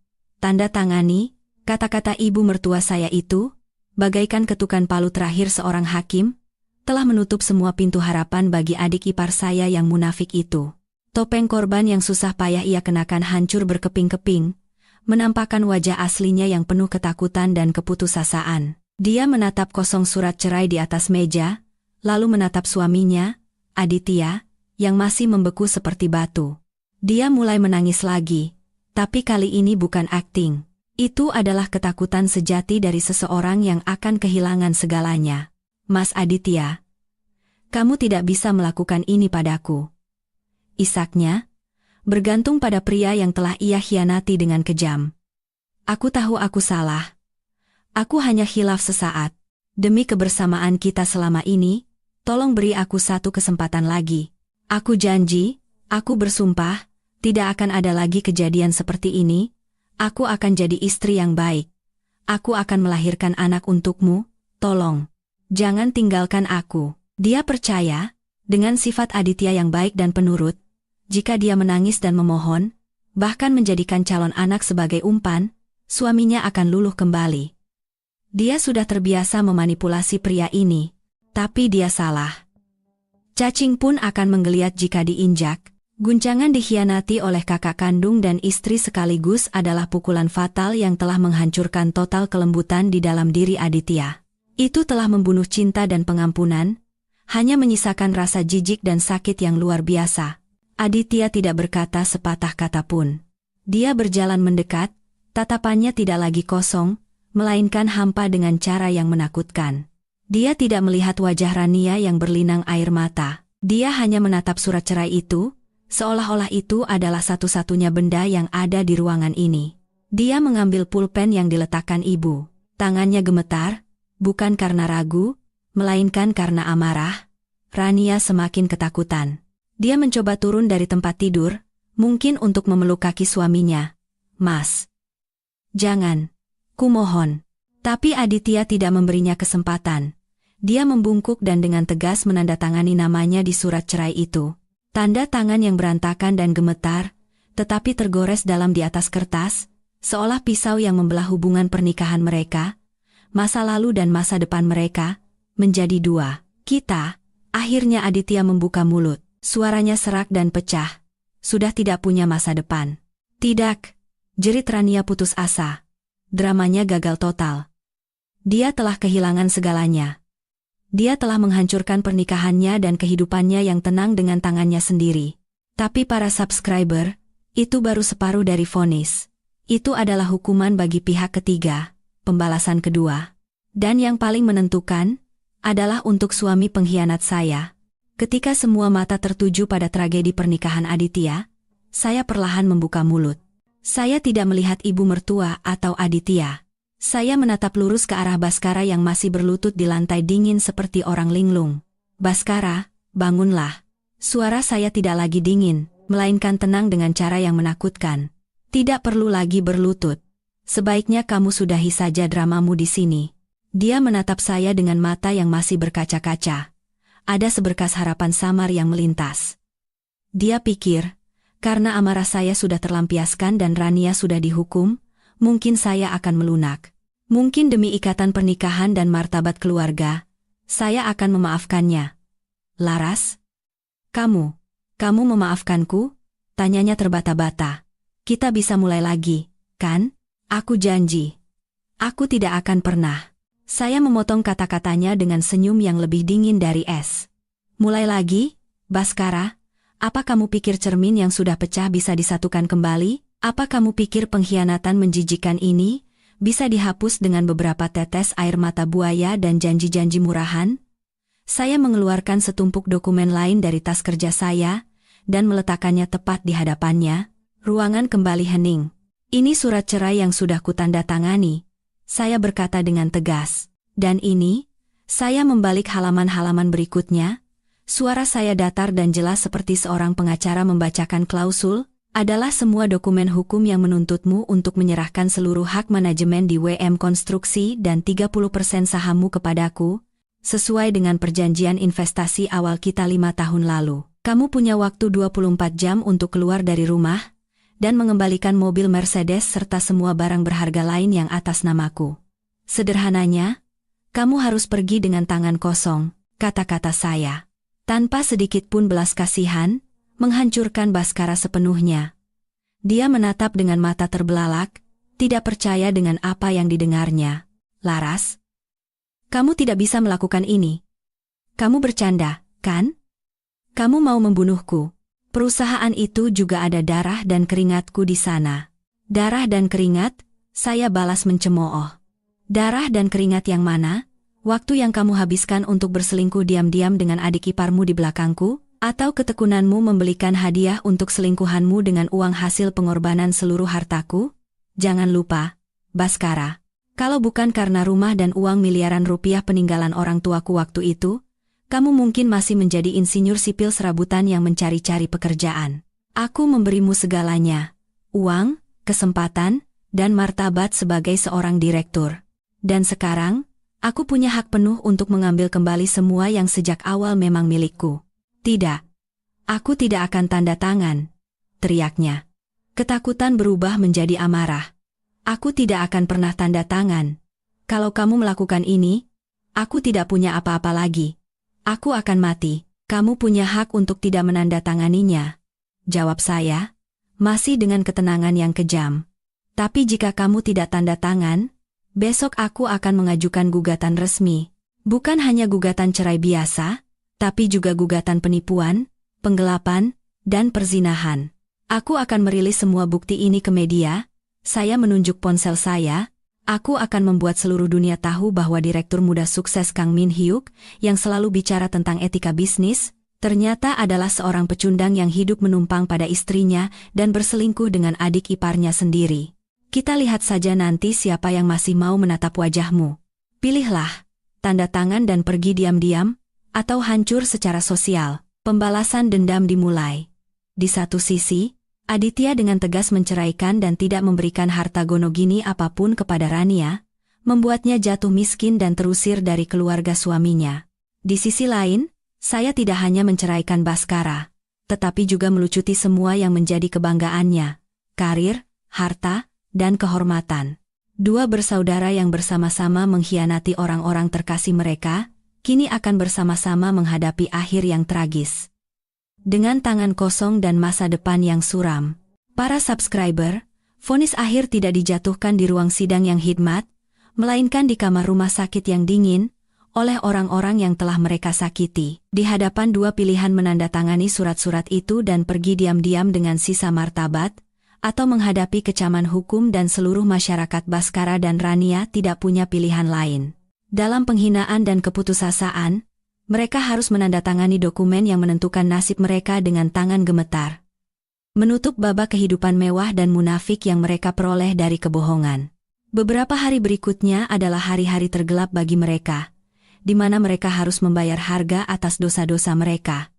Tanda tangani. Kata-kata ibu mertua saya itu, bagaikan ketukan palu terakhir seorang hakim, telah menutup semua pintu harapan bagi adik ipar saya yang munafik itu. Topeng korban yang susah payah ia kenakan hancur berkeping-keping, menampakkan wajah aslinya yang penuh ketakutan dan keputusasaan. Dia menatap kosong surat cerai di atas meja, lalu menatap suaminya, Aditya, yang masih membeku seperti batu. Dia mulai menangis lagi, tapi kali ini bukan akting. Itu adalah ketakutan sejati dari seseorang yang akan kehilangan segalanya. "Mas Aditya, kamu tidak bisa melakukan ini padaku," isaknya, bergantung pada pria yang telah ia khianati dengan kejam. "Aku tahu aku salah. Aku hanya khilaf sesaat. Demi kebersamaan kita selama ini, tolong beri aku satu kesempatan lagi. Aku janji, aku bersumpah, tidak akan ada lagi kejadian seperti ini. Aku akan jadi istri yang baik. Aku akan melahirkan anak untukmu, tolong. Jangan tinggalkan aku." Dia percaya, dengan sifat Aditya yang baik dan penurut, jika dia menangis dan memohon, bahkan menjadikan calon anak sebagai umpan, suaminya akan luluh kembali. Dia sudah terbiasa memanipulasi pria ini, tapi dia salah. Cacing pun akan menggeliat jika diinjak. Guncangan dikhianati oleh kakak kandung dan istri sekaligus adalah pukulan fatal yang telah menghancurkan total kelembutan di dalam diri Aditya. Itu telah membunuh cinta dan pengampunan, hanya menyisakan rasa jijik dan sakit yang luar biasa. Aditya tidak berkata sepatah kata pun. Dia berjalan mendekat, tatapannya tidak lagi kosong, melainkan hampa dengan cara yang menakutkan. Dia tidak melihat wajah Rania yang berlinang air mata. Dia hanya menatap surat cerai itu, seolah-olah itu adalah satu-satunya benda yang ada di ruangan ini. Dia mengambil pulpen yang diletakkan ibu. Tangannya gemetar, bukan karena ragu, melainkan karena amarah. Rania semakin ketakutan. Dia mencoba turun dari tempat tidur, mungkin untuk memeluk kaki suaminya. "Mas, jangan, kumohon." Tapi Aditya tidak memberinya kesempatan. Dia membungkuk dan dengan tegas menandatangani namanya di surat cerai itu. Tanda tangan yang berantakan dan gemetar, tetapi tergores dalam di atas kertas, seolah pisau yang membelah hubungan pernikahan mereka, masa lalu dan masa depan mereka, menjadi dua. Akhirnya Aditya membuka mulut. Suaranya serak dan pecah. "Sudah tidak punya masa depan." "Tidak," jerit Rania putus asa. Dramanya gagal total. Dia telah kehilangan segalanya. Dia telah menghancurkan pernikahannya dan kehidupannya yang tenang dengan tangannya sendiri. Tapi para subscriber, itu baru separuh dari vonis. Itu adalah hukuman bagi pihak ketiga, pembalasan kedua. Dan yang paling menentukan, adalah untuk suami pengkhianat saya. Ketika semua mata tertuju pada tragedi pernikahan Aditya, saya perlahan membuka mulut. Saya tidak melihat ibu mertua atau Aditya. Saya menatap lurus ke arah Baskara yang masih berlutut di lantai dingin seperti orang linglung. "Baskara, bangunlah." Suara saya tidak lagi dingin, melainkan tenang dengan cara yang menakutkan. "Tidak perlu lagi berlutut. Sebaiknya kamu sudahi saja dramamu di sini." Dia menatap saya dengan mata yang masih berkaca-kaca. Ada seberkas harapan samar yang melintas. Dia pikir, karena amarah saya sudah terlampiaskan dan Rania sudah dihukum, mungkin saya akan melunak. Mungkin demi ikatan pernikahan dan martabat keluarga, saya akan memaafkannya. Laras? Kamu memaafkanku? Tanyanya terbata-bata. Kita bisa mulai lagi, kan? Aku janji. Aku tidak akan pernah. Saya memotong kata-katanya dengan senyum yang lebih dingin dari es. Mulai lagi, Baskara? Apa kamu pikir cermin yang sudah pecah bisa disatukan kembali? Apa kamu pikir pengkhianatan menjijikan ini bisa dihapus dengan beberapa tetes air mata buaya dan janji-janji murahan? Saya mengeluarkan setumpuk dokumen lain dari tas kerja saya dan meletakkannya tepat di hadapannya. Ruangan kembali hening. Ini surat cerai yang sudah kutandatangani, saya berkata dengan tegas. Dan ini, saya membalik halaman-halaman berikutnya. Suara saya datar dan jelas seperti seorang pengacara membacakan klausul. Adalah semua dokumen hukum yang menuntutmu untuk menyerahkan seluruh hak manajemen di WM Konstruksi dan 30% sahammu kepadaku, sesuai dengan perjanjian investasi awal kita 5 tahun lalu. Kamu punya waktu 24 jam untuk keluar dari rumah dan mengembalikan mobil Mercedes serta semua barang berharga lain yang atas namaku. Sederhananya, kamu harus pergi dengan tangan kosong, kata-kata saya. Tanpa sedikit pun belas kasihan, menghancurkan Baskara sepenuhnya. Dia menatap dengan mata terbelalak, tidak percaya dengan apa yang didengarnya. Laras? Kamu tidak bisa melakukan ini. Kamu bercanda, kan? Kamu mau membunuhku. Perusahaan itu juga ada darah dan keringatku di sana. Darah dan keringat? Saya balas mencemooh. Darah dan keringat yang mana? Waktu yang kamu habiskan untuk berselingkuh diam-diam dengan adik iparmu di belakangku? Atau ketekunanmu membelikan hadiah untuk selingkuhanmu dengan uang hasil pengorbanan seluruh hartaku? Jangan lupa, Baskara, kalau bukan karena rumah dan uang miliaran rupiah peninggalan orang tuaku waktu itu, kamu mungkin masih menjadi insinyur sipil serabutan yang mencari-cari pekerjaan. Aku memberimu segalanya, uang, kesempatan, dan martabat sebagai seorang direktur. Dan sekarang, aku punya hak penuh untuk mengambil kembali semua yang sejak awal memang milikku. Tidak. Aku tidak akan tanda tangan, teriaknya. Ketakutan berubah menjadi amarah. Aku tidak akan pernah tanda tangan. Kalau kamu melakukan ini, aku tidak punya apa-apa lagi. Aku akan mati. Kamu punya hak untuk tidak menandatanganinya. Jawab saya, masih dengan ketenangan yang kejam. Tapi jika kamu tidak tanda tangan, besok aku akan mengajukan gugatan resmi. Bukan hanya gugatan cerai biasa, tapi juga gugatan penipuan, penggelapan, dan perzinahan. Aku akan merilis semua bukti ini ke media. Saya menunjuk ponsel saya. Aku akan membuat seluruh dunia tahu bahwa direktur muda sukses Kang Min Hyuk, yang selalu bicara tentang etika bisnis, ternyata adalah seorang pecundang yang hidup menumpang pada istrinya dan berselingkuh dengan adik iparnya sendiri. Kita lihat saja nanti siapa yang masih mau menatap wajahmu. Pilihlah, tanda tangan dan pergi diam-diam, atau hancur secara sosial. Pembalasan dendam dimulai. Di satu sisi, Aditya dengan tegas menceraikan dan tidak memberikan harta gonogini apapun kepada Rania, membuatnya jatuh miskin dan terusir dari keluarga suaminya. Di sisi lain, saya tidak hanya menceraikan Baskara, tetapi juga melucuti semua yang menjadi kebanggaannya, karir, harta, dan kehormatan. Dua bersaudara yang bersama-sama mengkhianati orang-orang terkasih mereka, kini akan bersama-sama menghadapi akhir yang tragis. Dengan tangan kosong dan masa depan yang suram, para subscriber, vonis akhir tidak dijatuhkan di ruang sidang yang hikmat, melainkan di kamar rumah sakit yang dingin, oleh orang-orang yang telah mereka sakiti. Di hadapan dua pilihan menandatangani surat-surat itu dan pergi diam-diam dengan sisa martabat, atau menghadapi kecaman hukum dan seluruh masyarakat Baskara dan Rania tidak punya pilihan lain. Dalam penghinaan dan keputusasaan, mereka harus menandatangani dokumen yang menentukan nasib mereka dengan tangan gemetar. Menutup babak kehidupan mewah dan munafik yang mereka peroleh dari kebohongan. Beberapa hari berikutnya adalah hari-hari tergelap bagi mereka, di mana mereka harus membayar harga atas dosa-dosa mereka.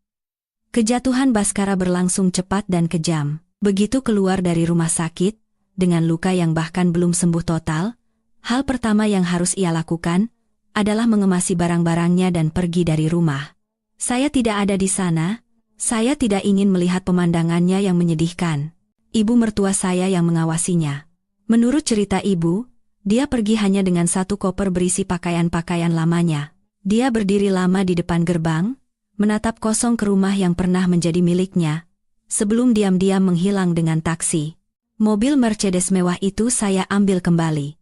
Kejatuhan Baskara berlangsung cepat dan kejam. Begitu keluar dari rumah sakit, dengan luka yang bahkan belum sembuh total, hal pertama yang harus ia lakukan adalah mengemasi barang-barangnya dan pergi dari rumah. Saya tidak ada di sana, saya tidak ingin melihat pemandangannya yang menyedihkan. Ibu mertua saya yang mengawasinya. Menurut cerita ibu, Dia pergi hanya dengan satu koper berisi pakaian-pakaian lamanya. Dia berdiri lama di depan gerbang, menatap kosong ke rumah yang pernah menjadi miliknya, sebelum diam-diam menghilang dengan taksi. Mobil Mercedes mewah itu saya ambil kembali.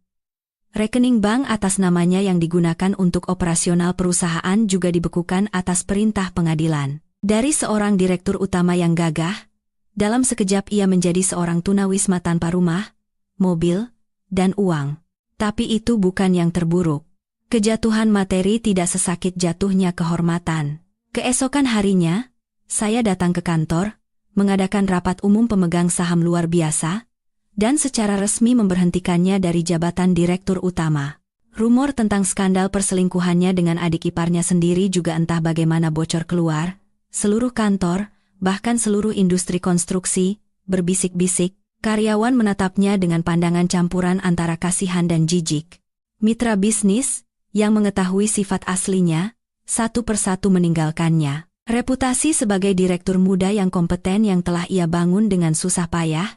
Rekening bank atas namanya yang digunakan untuk operasional perusahaan juga dibekukan atas perintah pengadilan. Dari seorang direktur utama yang gagah, dalam sekejap ia menjadi seorang tunawisma tanpa rumah, mobil, dan uang. Tapi itu bukan yang terburuk. Kejatuhan materi tidak sesakit jatuhnya kehormatan. Keesokan harinya, saya datang ke kantor, mengadakan rapat umum pemegang saham luar biasa, dan secara resmi memberhentikannya dari jabatan direktur utama. Rumor tentang skandal perselingkuhannya dengan adik iparnya sendiri juga entah bagaimana bocor keluar. Seluruh kantor, bahkan seluruh industri konstruksi, berbisik-bisik. Karyawan menatapnya dengan pandangan campuran antara kasihan dan jijik. Mitra bisnis, yang mengetahui sifat aslinya, satu persatu meninggalkannya. Reputasi sebagai direktur muda yang kompeten yang telah ia bangun dengan susah payah,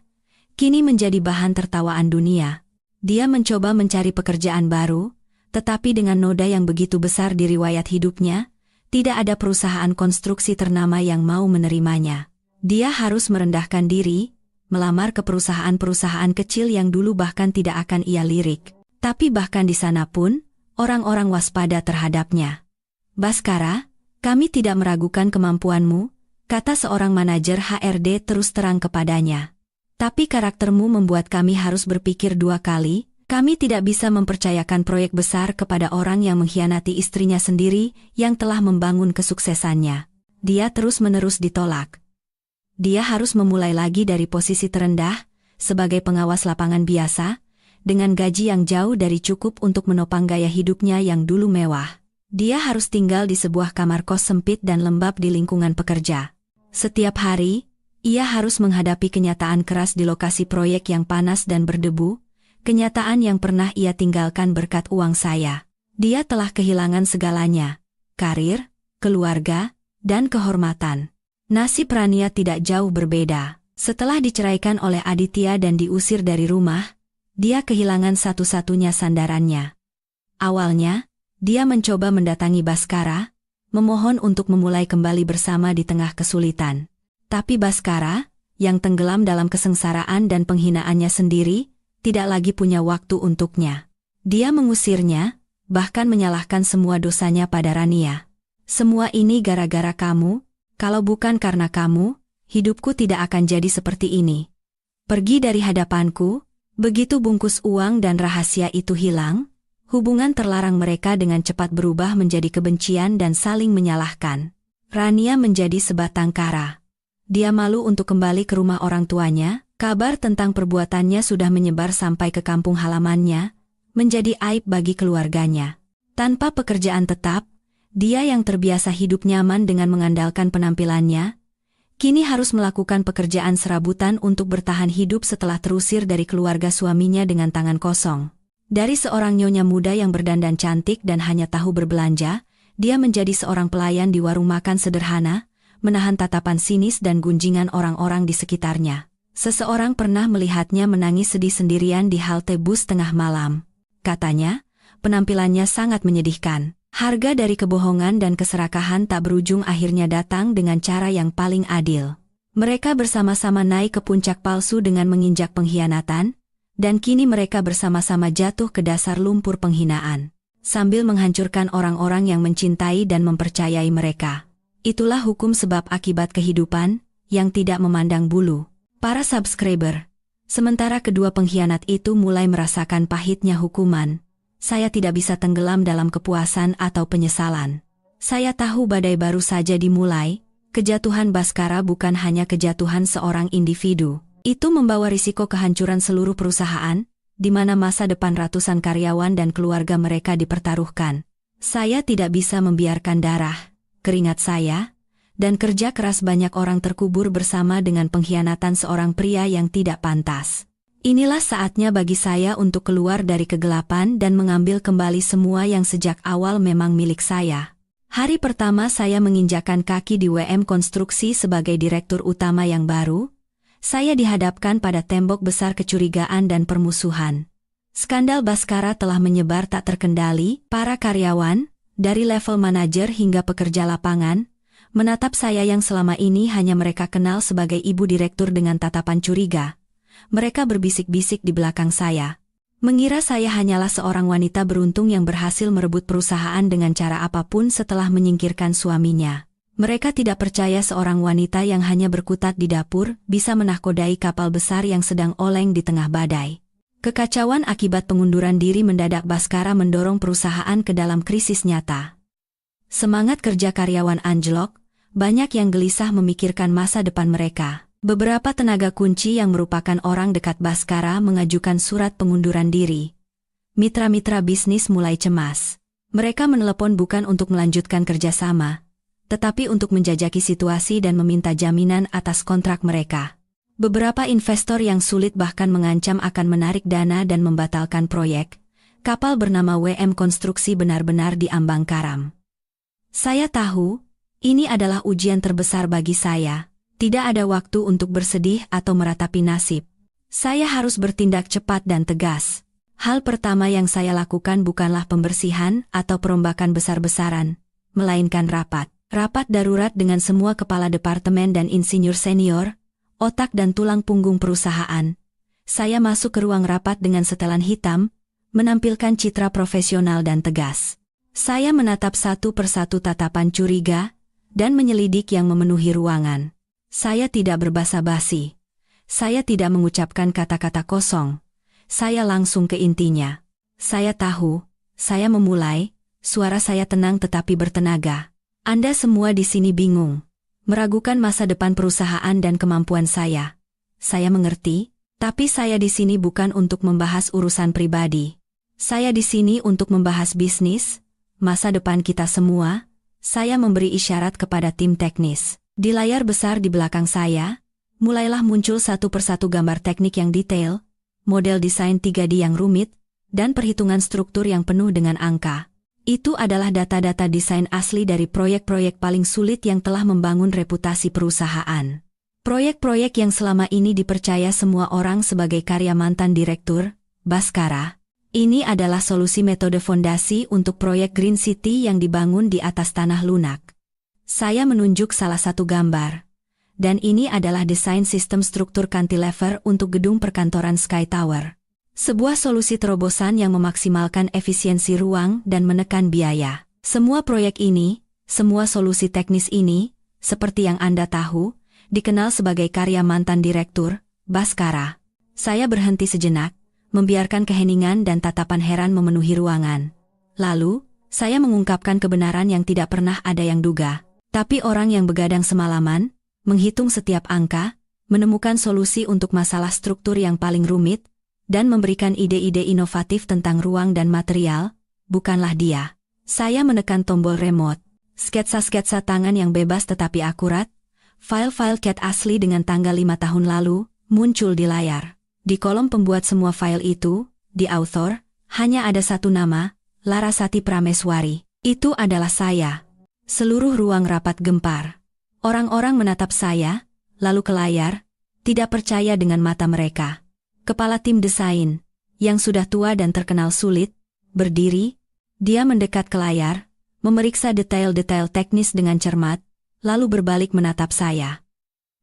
kini menjadi bahan tertawaan dunia. Dia mencoba mencari pekerjaan baru, tetapi dengan noda yang begitu besar di riwayat hidupnya, tidak ada perusahaan konstruksi ternama yang mau menerimanya. Dia harus merendahkan diri, melamar ke perusahaan-perusahaan kecil yang dulu bahkan tidak akan ia lirik. Tapi bahkan di sana pun, orang-orang waspada terhadapnya. "Baskara, kami tidak meragukan kemampuanmu," kata seorang manajer HRD terus terang kepadanya. "Tapi karaktermu membuat kami harus berpikir dua kali. Kami tidak bisa mempercayakan proyek besar kepada orang yang mengkhianati istrinya sendiri yang telah membangun kesuksesannya." Dia terus-menerus ditolak. Dia harus memulai lagi dari posisi terendah, sebagai pengawas lapangan biasa, dengan gaji yang jauh dari cukup untuk menopang gaya hidupnya yang dulu mewah. Dia harus tinggal di sebuah kamar kos sempit dan lembab di lingkungan pekerja. Setiap hari, ia harus menghadapi kenyataan keras di lokasi proyek yang panas dan berdebu, kenyataan yang pernah ia tinggalkan berkat uang saya. Dia telah kehilangan segalanya, karir, keluarga, dan kehormatan. Nasib Rania tidak jauh berbeda. Setelah diceraikan oleh Aditya dan diusir dari rumah, dia kehilangan satu-satunya sandarannya. Awalnya, dia mencoba mendatangi Baskara, memohon untuk memulai kembali bersama di tengah kesulitan. Tapi Baskara, yang tenggelam dalam kesengsaraan dan penghinaannya sendiri, tidak lagi punya waktu untuknya. Dia mengusirnya, bahkan menyalahkan semua dosanya pada Rania. "Semua ini gara-gara kamu. Kalau bukan karena kamu, hidupku tidak akan jadi seperti ini. Pergi dari hadapanku." Begitu bungkus uang dan rahasia itu hilang, hubungan terlarang mereka dengan cepat berubah menjadi kebencian dan saling menyalahkan. Rania menjadi sebatang kara. Dia malu untuk kembali ke rumah orang tuanya, kabar tentang perbuatannya sudah menyebar sampai ke kampung halamannya, menjadi aib bagi keluarganya. Tanpa pekerjaan tetap, dia yang terbiasa hidup nyaman dengan mengandalkan penampilannya, kini harus melakukan pekerjaan serabutan untuk bertahan hidup setelah terusir dari keluarga suaminya dengan tangan kosong. Dari seorang nyonya muda yang berdandan cantik dan hanya tahu berbelanja, dia menjadi seorang pelayan di warung makan sederhana, menahan tatapan sinis dan gunjingan orang-orang di sekitarnya. Seseorang pernah melihatnya menangis sedih sendirian di halte bus tengah malam. Katanya, penampilannya sangat menyedihkan. Harga dari kebohongan dan keserakahan tak berujung akhirnya datang dengan cara yang paling adil. Mereka bersama-sama naik ke puncak palsu dengan menginjak pengkhianatan, dan kini mereka bersama-sama jatuh ke dasar lumpur penghinaan, sambil menghancurkan orang-orang yang mencintai dan mempercayai mereka. Itulah hukum sebab akibat kehidupan, yang tidak memandang bulu. Para subscriber, sementara kedua pengkhianat itu mulai merasakan pahitnya hukuman, saya tidak bisa tenggelam dalam kepuasan atau penyesalan. Saya tahu badai baru saja dimulai. Kejatuhan Baskara bukan hanya kejatuhan seorang individu. Itu membawa risiko kehancuran seluruh perusahaan, di mana masa depan ratusan karyawan dan keluarga mereka dipertaruhkan. Saya tidak bisa membiarkan darah, keringat saya, dan kerja keras banyak orang terkubur bersama dengan pengkhianatan seorang pria yang tidak pantas. Inilah saatnya bagi saya untuk keluar dari kegelapan dan mengambil kembali semua yang sejak awal memang milik saya. Hari pertama saya menginjakan kaki di WM Konstruksi sebagai direktur utama yang baru, saya dihadapkan pada tembok besar kecurigaan dan permusuhan. Skandal Baskara telah menyebar tak terkendali. Para karyawan, dari level manajer hingga pekerja lapangan, menatap saya yang selama ini hanya mereka kenal sebagai ibu direktur dengan tatapan curiga. Mereka berbisik-bisik di belakang saya, mengira saya hanyalah seorang wanita beruntung yang berhasil merebut perusahaan dengan cara apapun setelah menyingkirkan suaminya. Mereka tidak percaya seorang wanita yang hanya berkutat di dapur bisa menahkodai kapal besar yang sedang oleng di tengah badai. Kekacauan akibat pengunduran diri mendadak Baskara mendorong perusahaan ke dalam krisis nyata. Semangat kerja karyawan anjlok, banyak yang gelisah memikirkan masa depan mereka. Beberapa tenaga kunci yang merupakan orang dekat Baskara mengajukan surat pengunduran diri. Mitra-mitra bisnis mulai cemas. Mereka menelepon bukan untuk melanjutkan kerjasama, tetapi untuk menjajaki situasi dan meminta jaminan atas kontrak mereka. Beberapa investor yang sulit bahkan mengancam akan menarik dana dan membatalkan proyek. Kapal bernama WM Konstruksi benar-benar diambang karam. Saya tahu, ini adalah ujian terbesar bagi saya. Tidak ada waktu untuk bersedih atau meratapi nasib. Saya harus bertindak cepat dan tegas. Hal pertama yang saya lakukan bukanlah pembersihan atau perombakan besar-besaran, melainkan rapat. Rapat darurat dengan semua kepala departemen dan insinyur senior, otak dan tulang punggung perusahaan. Saya masuk ke ruang rapat dengan setelan hitam, menampilkan citra profesional dan tegas. Saya menatap satu persatu tatapan curiga, dan menyelidik yang memenuhi ruangan. Saya tidak berbasa-basi. Saya tidak mengucapkan kata-kata kosong. Saya langsung ke intinya. Saya tahu, saya memulai, suara saya tenang tetapi bertenaga. Anda semua di sini bingung, meragukan masa depan perusahaan dan kemampuan saya. Saya mengerti, tapi saya di sini bukan untuk membahas urusan pribadi. Saya di sini untuk membahas bisnis, masa depan kita semua. Saya memberi isyarat kepada tim teknis. Di layar besar di belakang saya, mulailah muncul satu persatu gambar teknik yang detail, model desain 3D yang rumit, dan perhitungan struktur yang penuh dengan angka. Itu adalah data-data desain asli dari proyek-proyek paling sulit yang telah membangun reputasi perusahaan. Proyek-proyek yang selama ini dipercaya semua orang sebagai karya mantan direktur, Baskara. Ini adalah solusi metode fondasi untuk proyek Green City yang dibangun di atas tanah lunak. Saya menunjuk salah satu gambar. Dan ini adalah desain sistem struktur cantilever untuk gedung perkantoran Sky Tower. Sebuah solusi terobosan yang memaksimalkan efisiensi ruang dan menekan biaya. Semua proyek ini, semua solusi teknis ini, seperti yang Anda tahu, dikenal sebagai karya mantan direktur, Baskara. Saya berhenti sejenak, membiarkan keheningan dan tatapan heran memenuhi ruangan. Lalu, saya mengungkapkan kebenaran yang tidak pernah ada yang duga. Tapi orang yang begadang semalaman, menghitung setiap angka, menemukan solusi untuk masalah struktur yang paling rumit, dan memberikan ide-ide inovatif tentang ruang dan material, bukanlah dia. Saya menekan tombol remote. Sketsa-sketsa tangan yang bebas tetapi akurat, file-file CAD asli dengan tanggal 5 tahun lalu, muncul di layar. Di kolom pembuat semua file itu, di author, hanya ada satu nama, Larasati Prameswari. Itu adalah saya. Seluruh ruang rapat gempar. Orang-orang menatap saya, lalu ke layar, tidak percaya dengan mata mereka. Kepala tim desain, yang sudah tua dan terkenal sulit, berdiri, dia mendekat ke layar, memeriksa detail-detail teknis dengan cermat, lalu berbalik menatap saya.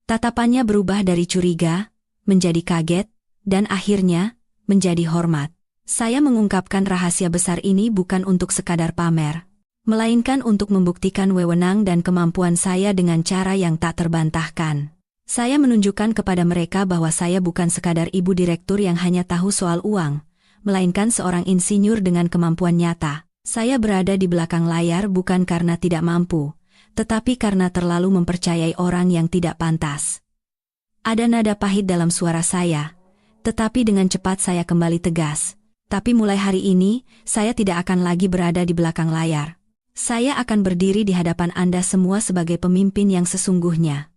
Tatapannya berubah dari curiga, menjadi kaget, dan akhirnya, menjadi hormat. Saya mengungkapkan rahasia besar ini bukan untuk sekadar pamer, melainkan untuk membuktikan wewenang dan kemampuan saya dengan cara yang tak terbantahkan. Saya menunjukkan kepada mereka bahwa saya bukan sekadar ibu direktur yang hanya tahu soal uang, melainkan seorang insinyur dengan kemampuan nyata. Saya berada di belakang layar bukan karena tidak mampu, tetapi karena terlalu mempercayai orang yang tidak pantas. Ada nada pahit dalam suara saya, tetapi dengan cepat saya kembali tegas. Tapi mulai hari ini, saya tidak akan lagi berada di belakang layar. Saya akan berdiri di hadapan Anda semua sebagai pemimpin yang sesungguhnya.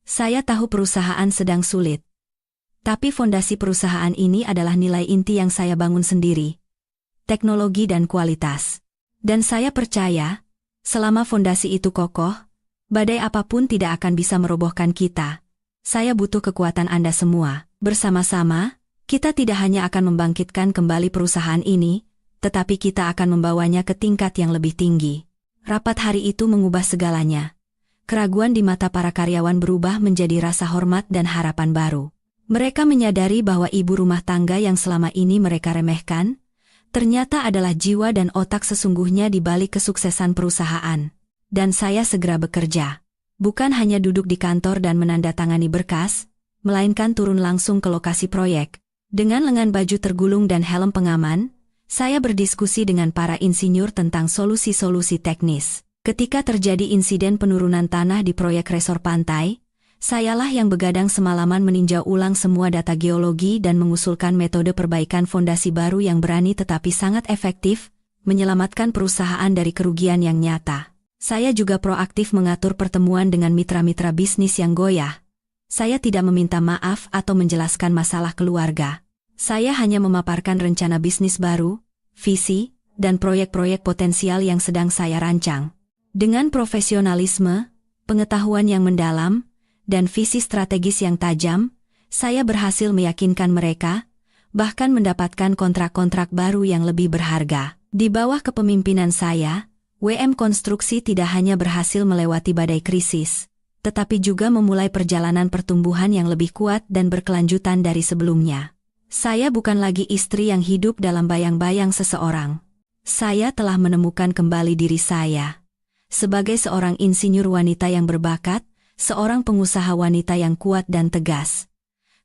Saya tahu perusahaan sedang sulit. Tapi fondasi perusahaan ini adalah nilai inti yang saya bangun sendiri. Teknologi dan kualitas. Dan saya percaya, selama fondasi itu kokoh, badai apapun tidak akan bisa merobohkan kita. Saya butuh kekuatan Anda semua. Bersama-sama, Kita tidak hanya akan membangkitkan kembali perusahaan ini, tetapi kita akan membawanya ke tingkat yang lebih tinggi. Rapat hari itu mengubah segalanya. Keraguan di mata para karyawan berubah menjadi rasa hormat dan harapan baru. Mereka menyadari bahwa ibu rumah tangga yang selama ini mereka remehkan, ternyata adalah jiwa dan otak sesungguhnya di balik kesuksesan perusahaan. Dan saya segera bekerja. Bukan hanya duduk di kantor dan menandatangani berkas, melainkan turun langsung ke lokasi proyek. Dengan lengan baju tergulung dan helm pengaman, saya berdiskusi dengan para insinyur tentang solusi-solusi teknis. Ketika terjadi insiden penurunan tanah di proyek resor pantai, sayalah yang begadang semalaman meninjau ulang semua data geologi dan mengusulkan metode perbaikan fondasi baru yang berani tetapi sangat efektif, menyelamatkan perusahaan dari kerugian yang nyata. Saya juga proaktif mengatur pertemuan dengan mitra-mitra bisnis yang goyah. Saya tidak meminta maaf atau menjelaskan masalah keluarga. Saya hanya memaparkan rencana bisnis baru, visi, dan proyek-proyek potensial yang sedang saya rancang. Dengan profesionalisme, pengetahuan yang mendalam, dan visi strategis yang tajam, saya berhasil meyakinkan mereka, bahkan mendapatkan kontrak-kontrak baru yang lebih berharga. Di bawah kepemimpinan saya, WM Konstruksi tidak hanya berhasil melewati badai krisis, tetapi juga memulai perjalanan pertumbuhan yang lebih kuat dan berkelanjutan dari sebelumnya. Saya bukan lagi istri yang hidup dalam bayang-bayang seseorang. Saya telah menemukan kembali diri saya. Sebagai seorang insinyur wanita yang berbakat, seorang pengusaha wanita yang kuat dan tegas.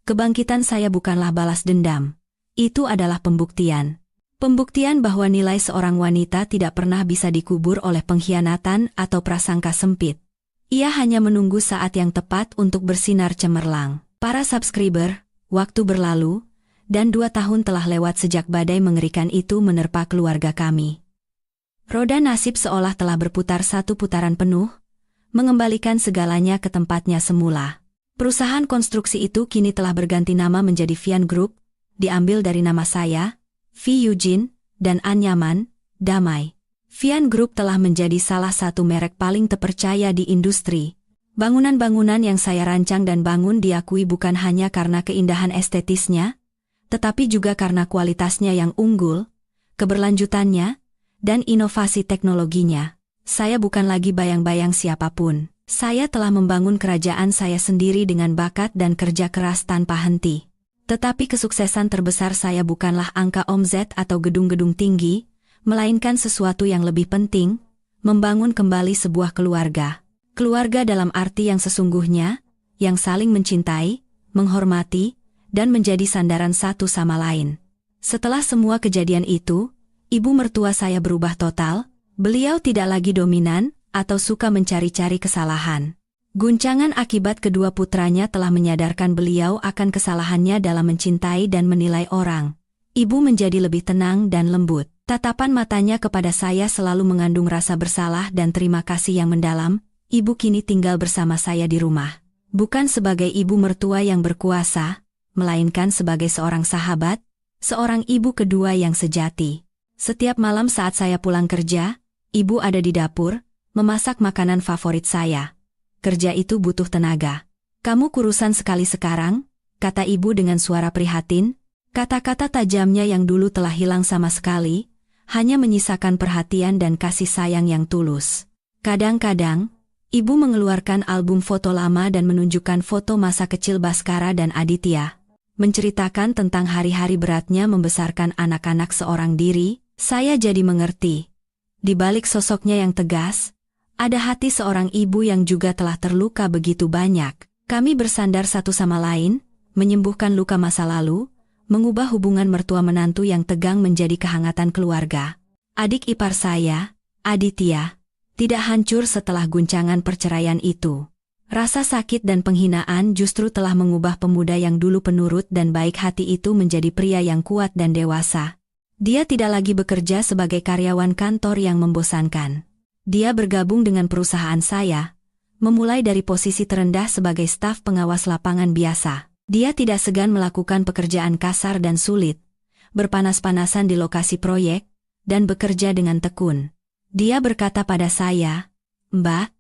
Kebangkitan saya bukanlah balas dendam. Itu adalah pembuktian. Pembuktian bahwa nilai seorang wanita tidak pernah bisa dikubur oleh pengkhianatan atau prasangka sempit. Ia hanya menunggu saat yang tepat untuk bersinar cemerlang. Para subscriber, waktu berlalu, dan 2 tahun telah lewat sejak badai mengerikan itu menerpa keluarga kami. Roda nasib seolah telah berputar satu putaran penuh, mengembalikan segalanya ke tempatnya semula. Perusahaan konstruksi itu kini telah berganti nama menjadi Vian Group, diambil dari nama saya, V. Eugene, dan Anyaman, Damai. Vian Group telah menjadi salah satu merek paling terpercaya di industri. Bangunan-bangunan yang saya rancang dan bangun diakui bukan hanya karena keindahan estetisnya, tetapi juga karena kualitasnya yang unggul, keberlanjutannya, dan inovasi teknologinya. Saya bukan lagi bayang-bayang siapapun. Saya telah membangun kerajaan saya sendiri dengan bakat dan kerja keras tanpa henti. Tetapi kesuksesan terbesar saya bukanlah angka omzet atau gedung-gedung tinggi, melainkan sesuatu yang lebih penting, membangun kembali sebuah keluarga. Keluarga dalam arti yang sesungguhnya, yang saling mencintai, menghormati, dan menjadi sandaran satu sama lain. Setelah semua kejadian itu, ibu mertua saya berubah total. Beliau tidak lagi dominan atau suka mencari-cari kesalahan. Guncangan akibat kedua putranya telah menyadarkan beliau akan kesalahannya dalam mencintai dan menilai orang. Ibu menjadi lebih tenang dan lembut. Tatapan matanya kepada saya selalu mengandung rasa bersalah dan terima kasih yang mendalam. Ibu kini tinggal bersama saya di rumah. Bukan sebagai ibu mertua yang berkuasa, melainkan sebagai seorang sahabat, seorang ibu kedua yang sejati. Setiap malam saat saya pulang kerja, ibu ada di dapur, memasak makanan favorit saya. Kerja itu butuh tenaga. Kamu kurusan sekali sekarang, kata ibu dengan suara prihatin. Kata-kata tajamnya yang dulu telah hilang sama sekali, hanya menyisakan perhatian dan kasih sayang yang tulus. Kadang-kadang, ibu mengeluarkan album foto lama dan menunjukkan foto masa kecil Baskara dan Aditya. Menceritakan tentang hari-hari beratnya membesarkan anak-anak seorang diri, saya jadi mengerti. Di balik sosoknya yang tegas, ada hati seorang ibu yang juga telah terluka begitu banyak. Kami bersandar satu sama lain, menyembuhkan luka masa lalu, mengubah hubungan mertua-menantu yang tegang menjadi kehangatan keluarga. Adik ipar saya, Aditya, tidak hancur setelah guncangan perceraian itu. Rasa sakit dan penghinaan justru telah mengubah pemuda yang dulu penurut dan baik hati itu menjadi pria yang kuat dan dewasa. Dia tidak lagi bekerja sebagai karyawan kantor yang membosankan. Dia bergabung dengan perusahaan saya, memulai dari posisi terendah sebagai staf pengawas lapangan biasa. Dia tidak segan melakukan pekerjaan kasar dan sulit, berpanas-panasan di lokasi proyek, dan bekerja dengan tekun. Dia berkata pada saya, "Mbak,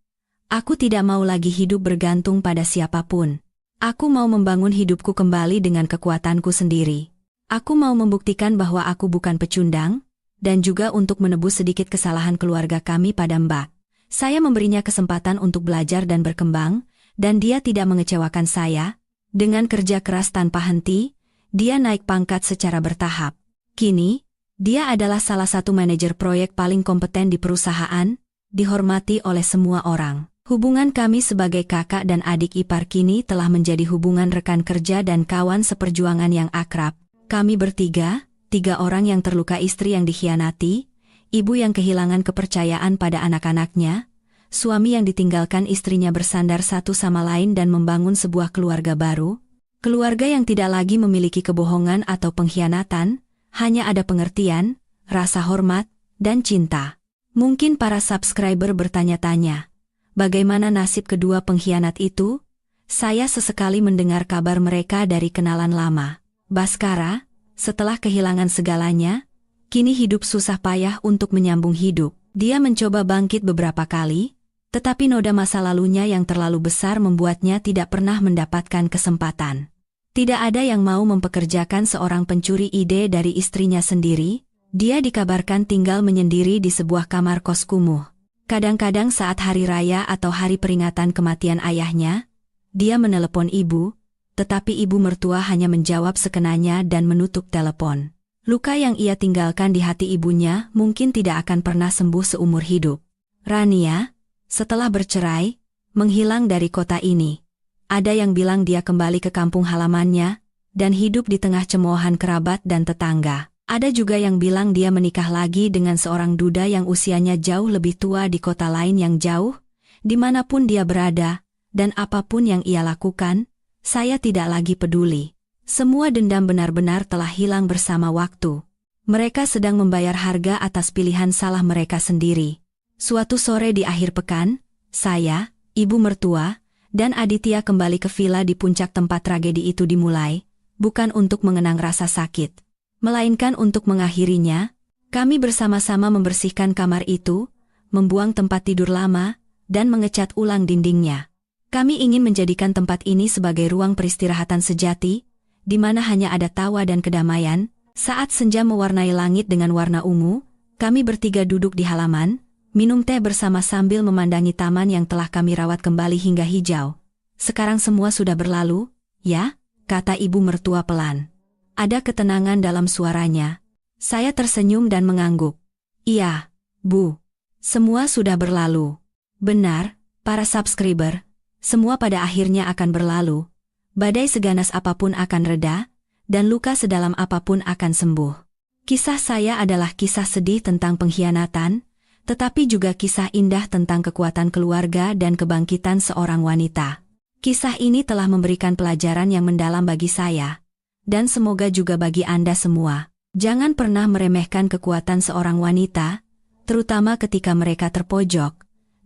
aku tidak mau lagi hidup bergantung pada siapapun. Aku mau membangun hidupku kembali dengan kekuatanku sendiri. Aku mau membuktikan bahwa aku bukan pecundang, dan juga untuk menebus sedikit kesalahan keluarga kami pada Mbak. Saya memberinya kesempatan untuk belajar dan berkembang, dan dia tidak mengecewakan saya. Dengan kerja keras tanpa henti, dia naik pangkat secara bertahap. Kini, dia adalah salah satu manajer proyek paling kompeten di perusahaan, dihormati oleh semua orang. Hubungan kami sebagai kakak dan adik ipar kini telah menjadi hubungan rekan kerja dan kawan seperjuangan yang akrab. Kami bertiga, 3 orang yang terluka, istri yang dikhianati, ibu yang kehilangan kepercayaan pada anak-anaknya, suami yang ditinggalkan istrinya bersandar satu sama lain dan membangun sebuah keluarga baru. Keluarga yang tidak lagi memiliki kebohongan atau pengkhianatan, hanya ada pengertian, rasa hormat, dan cinta. Mungkin para subscriber bertanya-tanya, bagaimana nasib kedua pengkhianat itu? Saya sesekali mendengar kabar mereka dari kenalan lama. Baskara, setelah kehilangan segalanya, kini hidup susah payah untuk menyambung hidup. Dia mencoba bangkit beberapa kali, tetapi noda masa lalunya yang terlalu besar membuatnya tidak pernah mendapatkan kesempatan. Tidak ada yang mau mempekerjakan seorang pencuri ide dari istrinya sendiri. Dia dikabarkan tinggal menyendiri di sebuah kamar kos kumuh. Kadang-kadang saat hari raya atau hari peringatan kematian ayahnya, dia menelepon ibu, tetapi ibu mertua hanya menjawab sekenanya dan menutup telepon. Luka yang ia tinggalkan di hati ibunya mungkin tidak akan pernah sembuh seumur hidup. Rania, setelah bercerai, menghilang dari kota ini. Ada yang bilang dia kembali ke kampung halamannya, dan hidup di tengah cemoohan kerabat dan tetangga. Ada juga yang bilang dia menikah lagi dengan seorang duda yang usianya jauh lebih tua di kota lain yang jauh, dimanapun dia berada, dan apapun yang ia lakukan, saya tidak lagi peduli. Semua dendam benar-benar telah hilang bersama waktu. Mereka sedang membayar harga atas pilihan salah mereka sendiri. Suatu sore di akhir pekan, saya, ibu mertua, dan Aditya kembali ke villa di puncak tempat tragedi itu dimulai, bukan untuk mengenang rasa sakit, melainkan untuk mengakhirinya. Kami bersama-sama membersihkan kamar itu, membuang tempat tidur lama, dan mengecat ulang dindingnya. Kami ingin menjadikan tempat ini sebagai ruang peristirahatan sejati, di mana hanya ada tawa dan kedamaian. Saat senja mewarnai langit dengan warna ungu, kami bertiga duduk di halaman, minum teh bersama sambil memandangi taman yang telah kami rawat kembali hingga hijau. Sekarang semua sudah berlalu, ya? Kata ibu mertua pelan. Ada ketenangan dalam suaranya. Saya tersenyum dan mengangguk. Iya, Bu. Semua sudah berlalu. Benar, para subscriber. Semua pada akhirnya akan berlalu. Badai seganas apapun akan reda, dan luka sedalam apapun akan sembuh. Kisah saya adalah kisah sedih tentang pengkhianatan, tetapi juga kisah indah tentang kekuatan keluarga dan kebangkitan seorang wanita. Kisah ini telah memberikan pelajaran yang mendalam bagi saya. Dan semoga juga bagi Anda semua. Jangan pernah meremehkan kekuatan seorang wanita, terutama ketika mereka terpojok.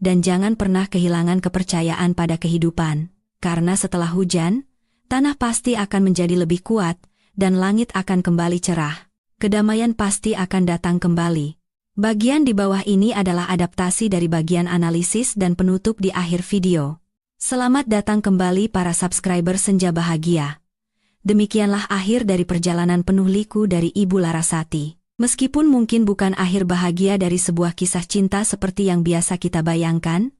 Dan jangan pernah kehilangan kepercayaan pada kehidupan. Karena setelah hujan, tanah pasti akan menjadi lebih kuat, dan langit akan kembali cerah. Kedamaian pasti akan datang kembali. Bagian di bawah ini adalah adaptasi dari bagian analisis dan penutup di akhir video. Selamat datang kembali para subscriber Senja Bahagia. Demikianlah akhir dari perjalanan penuh liku dari Ibu Larasati. Meskipun mungkin bukan akhir bahagia dari sebuah kisah cinta seperti yang biasa kita bayangkan,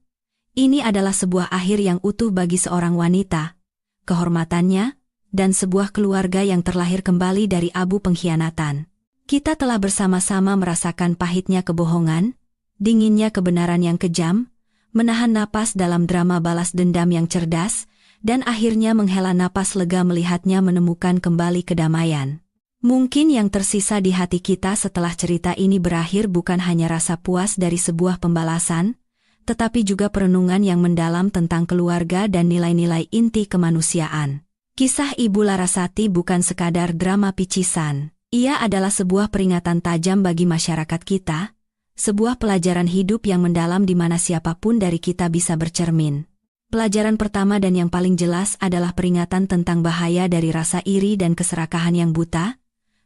ini adalah sebuah akhir yang utuh bagi seorang wanita, kehormatannya, dan sebuah keluarga yang terlahir kembali dari abu pengkhianatan. Kita telah bersama-sama merasakan pahitnya kebohongan, dinginnya kebenaran yang kejam, menahan napas dalam drama balas dendam yang cerdas, dan akhirnya menghela napas lega melihatnya menemukan kembali kedamaian. Mungkin yang tersisa di hati kita setelah cerita ini berakhir bukan hanya rasa puas dari sebuah pembalasan, tetapi juga perenungan yang mendalam tentang keluarga dan nilai-nilai inti kemanusiaan. Kisah Ibu Larasati bukan sekadar drama picisan. Ia adalah sebuah peringatan tajam bagi masyarakat kita, sebuah pelajaran hidup yang mendalam di mana siapapun dari kita bisa bercermin. Pelajaran pertama dan yang paling jelas adalah peringatan tentang bahaya dari rasa iri dan keserakahan yang buta.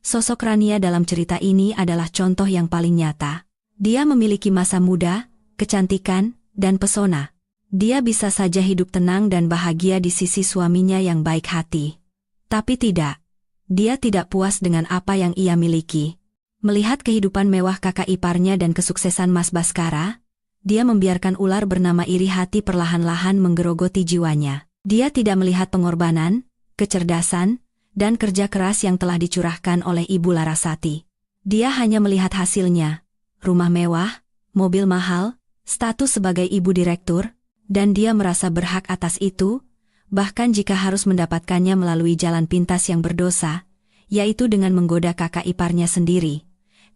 Sosok Rania dalam cerita ini adalah contoh yang paling nyata. Dia memiliki masa muda, kecantikan, dan pesona. Dia bisa saja hidup tenang dan bahagia di sisi suaminya yang baik hati. Tapi tidak. Dia tidak puas dengan apa yang ia miliki. Melihat kehidupan mewah kakak iparnya dan kesuksesan Mas Baskara, dia membiarkan ular bernama iri hati perlahan-lahan menggerogoti jiwanya. Dia tidak melihat pengorbanan, kecerdasan, dan kerja keras yang telah dicurahkan oleh Ibu Larasati. Dia hanya melihat hasilnya, rumah mewah, mobil mahal, status sebagai ibu direktur, dan dia merasa berhak atas itu, bahkan jika harus mendapatkannya melalui jalan pintas yang berdosa, yaitu dengan menggoda kakak iparnya sendiri.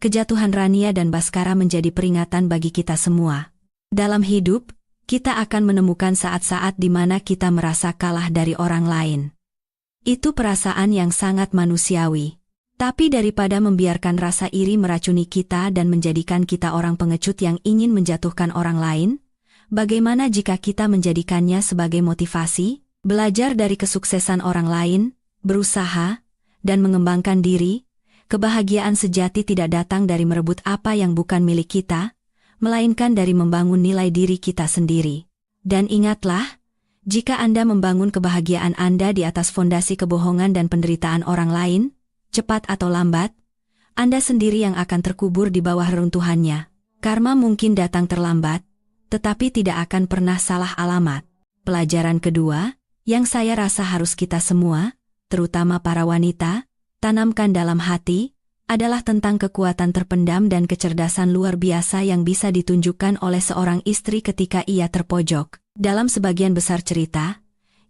Kejatuhan Rania dan Baskara menjadi peringatan bagi kita semua. Dalam hidup, kita akan menemukan saat-saat di mana kita merasa kalah dari orang lain. Itu perasaan yang sangat manusiawi. Tapi daripada membiarkan rasa iri meracuni kita dan menjadikan kita orang pengecut yang ingin menjatuhkan orang lain, bagaimana jika kita menjadikannya sebagai motivasi, belajar dari kesuksesan orang lain, berusaha, dan mengembangkan diri? Kebahagiaan sejati tidak datang dari merebut apa yang bukan milik kita, melainkan dari membangun nilai diri kita sendiri. Dan ingatlah, jika Anda membangun kebahagiaan Anda di atas fondasi kebohongan dan penderitaan orang lain, cepat atau lambat, Anda sendiri yang akan terkubur di bawah reruntuhannya. Karma mungkin datang terlambat, tetapi tidak akan pernah salah alamat. Pelajaran kedua, yang saya rasa harus kita semua, terutama para wanita, tanamkan dalam hati, adalah tentang kekuatan terpendam dan kecerdasan luar biasa yang bisa ditunjukkan oleh seorang istri ketika ia terpojok. Dalam sebagian besar cerita,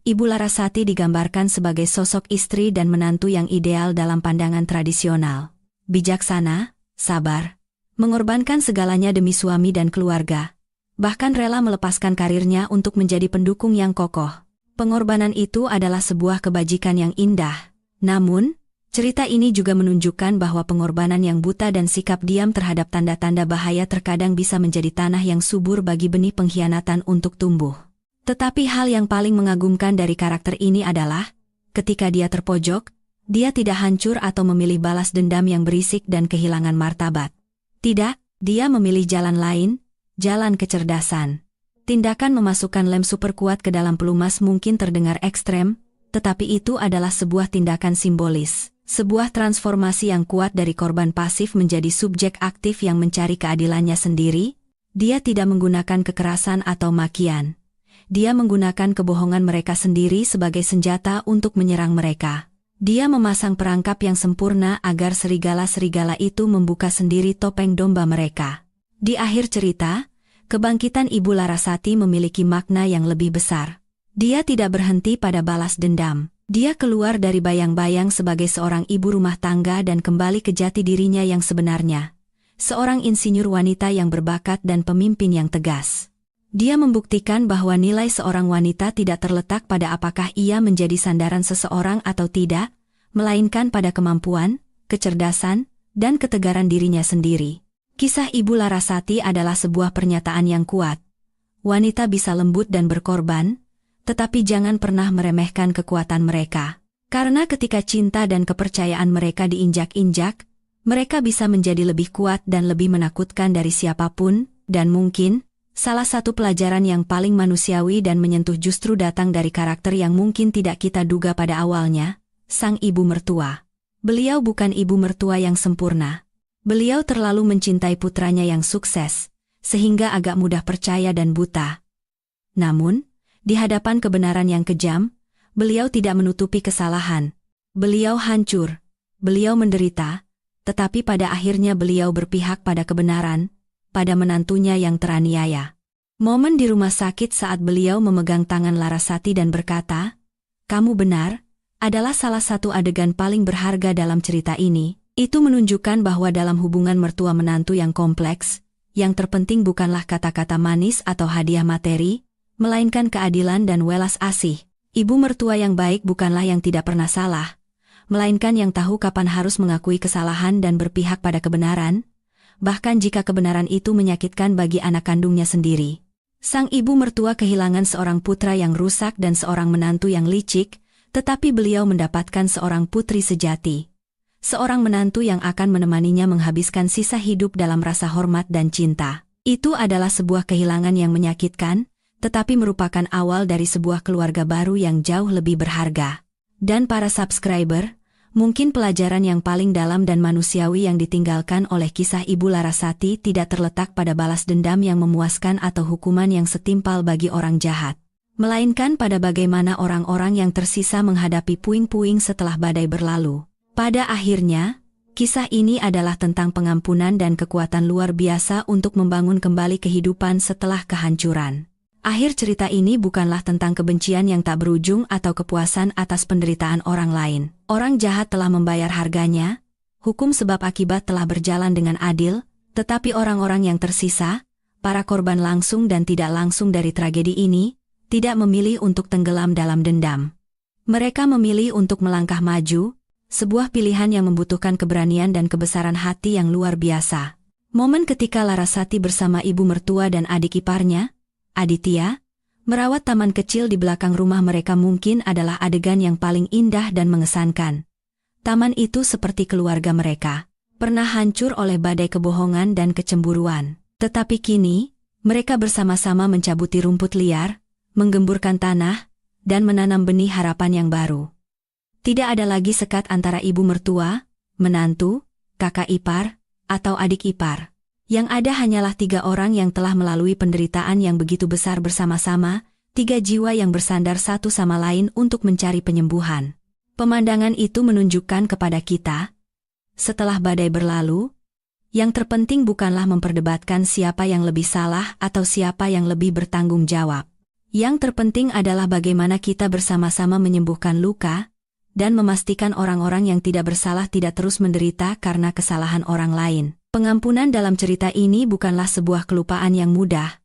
Ibu Larasati digambarkan sebagai sosok istri dan menantu yang ideal dalam pandangan tradisional. Bijaksana, sabar, mengorbankan segalanya demi suami dan keluarga, bahkan rela melepaskan karirnya untuk menjadi pendukung yang kokoh. Pengorbanan itu adalah sebuah kebajikan yang indah. Namun, cerita ini juga menunjukkan bahwa pengorbanan yang buta dan sikap diam terhadap tanda-tanda bahaya terkadang bisa menjadi tanah yang subur bagi benih pengkhianatan untuk tumbuh. Tetapi hal yang paling mengagumkan dari karakter ini adalah, ketika dia terpojok, dia tidak hancur atau memilih balas dendam yang berisik dan kehilangan martabat. Tidak, dia memilih jalan lain, jalan kecerdasan. Tindakan memasukkan lem super kuat ke dalam pelumas mungkin terdengar ekstrem, tetapi itu adalah sebuah tindakan simbolis. Sebuah transformasi yang kuat dari korban pasif menjadi subjek aktif yang mencari keadilannya sendiri. Dia tidak menggunakan kekerasan atau makian. Dia menggunakan kebohongan mereka sendiri sebagai senjata untuk menyerang mereka. Dia memasang perangkap yang sempurna agar serigala-serigala itu membuka sendiri topeng domba mereka. Di akhir cerita, kebangkitan Ibu Larasati memiliki makna yang lebih besar. Dia tidak berhenti pada balas dendam. Dia keluar dari bayang-bayang sebagai seorang ibu rumah tangga dan kembali ke jati dirinya yang sebenarnya. Seorang insinyur wanita yang berbakat dan pemimpin yang tegas. Dia membuktikan bahwa nilai seorang wanita tidak terletak pada apakah ia menjadi sandaran seseorang atau tidak, melainkan pada kemampuan, kecerdasan, dan ketegaran dirinya sendiri. Kisah Ibu Larasati adalah sebuah pernyataan yang kuat. Wanita bisa lembut dan berkorban, tetapi jangan pernah meremehkan kekuatan mereka. Karena ketika cinta dan kepercayaan mereka diinjak-injak, mereka bisa menjadi lebih kuat dan lebih menakutkan dari siapapun, dan mungkin, salah satu pelajaran yang paling manusiawi dan menyentuh justru datang dari karakter yang mungkin tidak kita duga pada awalnya, sang ibu mertua. Beliau bukan ibu mertua yang sempurna. Beliau terlalu mencintai putranya yang sukses, sehingga agak mudah percaya dan buta. Namun, di hadapan kebenaran yang kejam, beliau tidak menutupi kesalahan. Beliau hancur, beliau menderita, tetapi pada akhirnya beliau berpihak pada kebenaran, pada menantunya yang teraniaya. Momen di rumah sakit saat beliau memegang tangan Larasati dan berkata, "Kamu benar," adalah salah satu adegan paling berharga dalam cerita ini. Itu menunjukkan bahwa dalam hubungan mertua menantu yang kompleks, yang terpenting bukanlah kata-kata manis atau hadiah materi, melainkan keadilan dan welas asih. Ibu mertua yang baik bukanlah yang tidak pernah salah, melainkan yang tahu kapan harus mengakui kesalahan dan berpihak pada kebenaran, bahkan jika kebenaran itu menyakitkan bagi anak kandungnya sendiri. Sang ibu mertua kehilangan seorang putra yang rusak dan seorang menantu yang licik, tetapi beliau mendapatkan seorang putri sejati. Seorang menantu yang akan menemaninya menghabiskan sisa hidup dalam rasa hormat dan cinta. Itu adalah sebuah kehilangan yang menyakitkan, tetapi merupakan awal dari sebuah keluarga baru yang jauh lebih berharga. Dan para subscriber, mungkin pelajaran yang paling dalam dan manusiawi yang ditinggalkan oleh kisah Ibu Larasati tidak terletak pada balas dendam yang memuaskan atau hukuman yang setimpal bagi orang jahat, melainkan pada bagaimana orang-orang yang tersisa menghadapi puing-puing setelah badai berlalu. Pada akhirnya, kisah ini adalah tentang pengampunan dan kekuatan luar biasa untuk membangun kembali kehidupan setelah kehancuran. Akhir cerita ini bukanlah tentang kebencian yang tak berujung atau kepuasan atas penderitaan orang lain. Orang jahat telah membayar harganya, hukum sebab akibat telah berjalan dengan adil, tetapi orang-orang yang tersisa, para korban langsung dan tidak langsung dari tragedi ini, tidak memilih untuk tenggelam dalam dendam. Mereka memilih untuk melangkah maju, sebuah pilihan yang membutuhkan keberanian dan kebesaran hati yang luar biasa. Momen ketika Larasati bersama ibu mertua dan adik iparnya, Aditya, merawat taman kecil di belakang rumah mereka mungkin adalah adegan yang paling indah dan mengesankan. Taman itu seperti keluarga mereka, pernah hancur oleh badai kebohongan dan kecemburuan. Tetapi kini, mereka bersama-sama mencabuti rumput liar, menggemburkan tanah, dan menanam benih harapan yang baru. Tidak ada lagi sekat antara ibu mertua, menantu, kakak ipar, atau adik ipar. Yang ada hanyalah 3 orang yang telah melalui penderitaan yang begitu besar bersama-sama, 3 jiwa yang bersandar satu sama lain untuk mencari penyembuhan. Pemandangan itu menunjukkan kepada kita, setelah badai berlalu, yang terpenting bukanlah memperdebatkan siapa yang lebih salah atau siapa yang lebih bertanggung jawab. Yang terpenting adalah bagaimana kita bersama-sama menyembuhkan luka, dan memastikan orang-orang yang tidak bersalah tidak terus menderita karena kesalahan orang lain. Pengampunan dalam cerita ini bukanlah sebuah kelupaan yang mudah.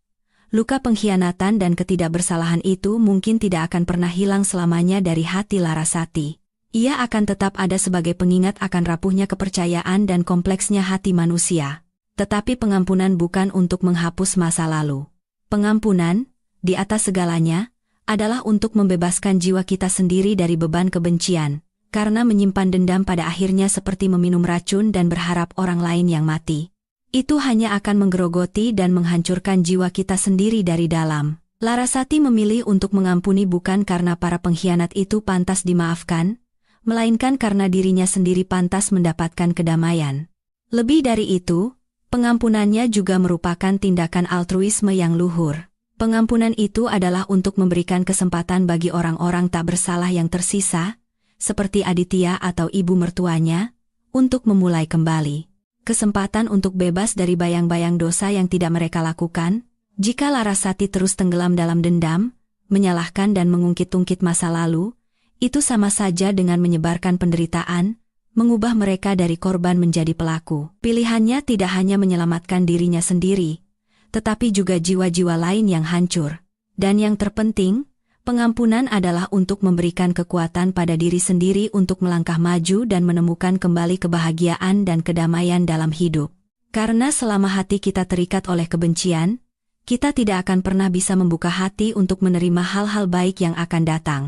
Luka pengkhianatan dan ketidakbersalahan itu mungkin tidak akan pernah hilang selamanya dari hati Larasati. Ia akan tetap ada sebagai pengingat akan rapuhnya kepercayaan dan kompleksnya hati manusia. Tetapi pengampunan bukan untuk menghapus masa lalu. Pengampunan, di atas segalanya, adalah untuk membebaskan jiwa kita sendiri dari beban kebencian. Karena menyimpan dendam pada akhirnya seperti meminum racun dan berharap orang lain yang mati. Itu hanya akan menggerogoti dan menghancurkan jiwa kita sendiri dari dalam. Larasati memilih untuk mengampuni bukan karena para pengkhianat itu pantas dimaafkan, melainkan karena dirinya sendiri pantas mendapatkan kedamaian. Lebih dari itu, pengampunannya juga merupakan tindakan altruisme yang luhur. Pengampunan itu adalah untuk memberikan kesempatan bagi orang-orang tak bersalah yang tersisa, seperti Aditya atau ibu mertuanya, untuk memulai kembali. Kesempatan untuk bebas dari bayang-bayang dosa yang tidak mereka lakukan. Jika Larasati terus tenggelam dalam dendam, menyalahkan dan mengungkit-ungkit masa lalu, itu sama saja dengan menyebarkan penderitaan, mengubah mereka dari korban menjadi pelaku. Pilihannya tidak hanya menyelamatkan dirinya sendiri, tetapi juga jiwa-jiwa lain yang hancur. Dan yang terpenting, pengampunan adalah untuk memberikan kekuatan pada diri sendiri untuk melangkah maju dan menemukan kembali kebahagiaan dan kedamaian dalam hidup. Karena selama hati kita terikat oleh kebencian, kita tidak akan pernah bisa membuka hati untuk menerima hal-hal baik yang akan datang.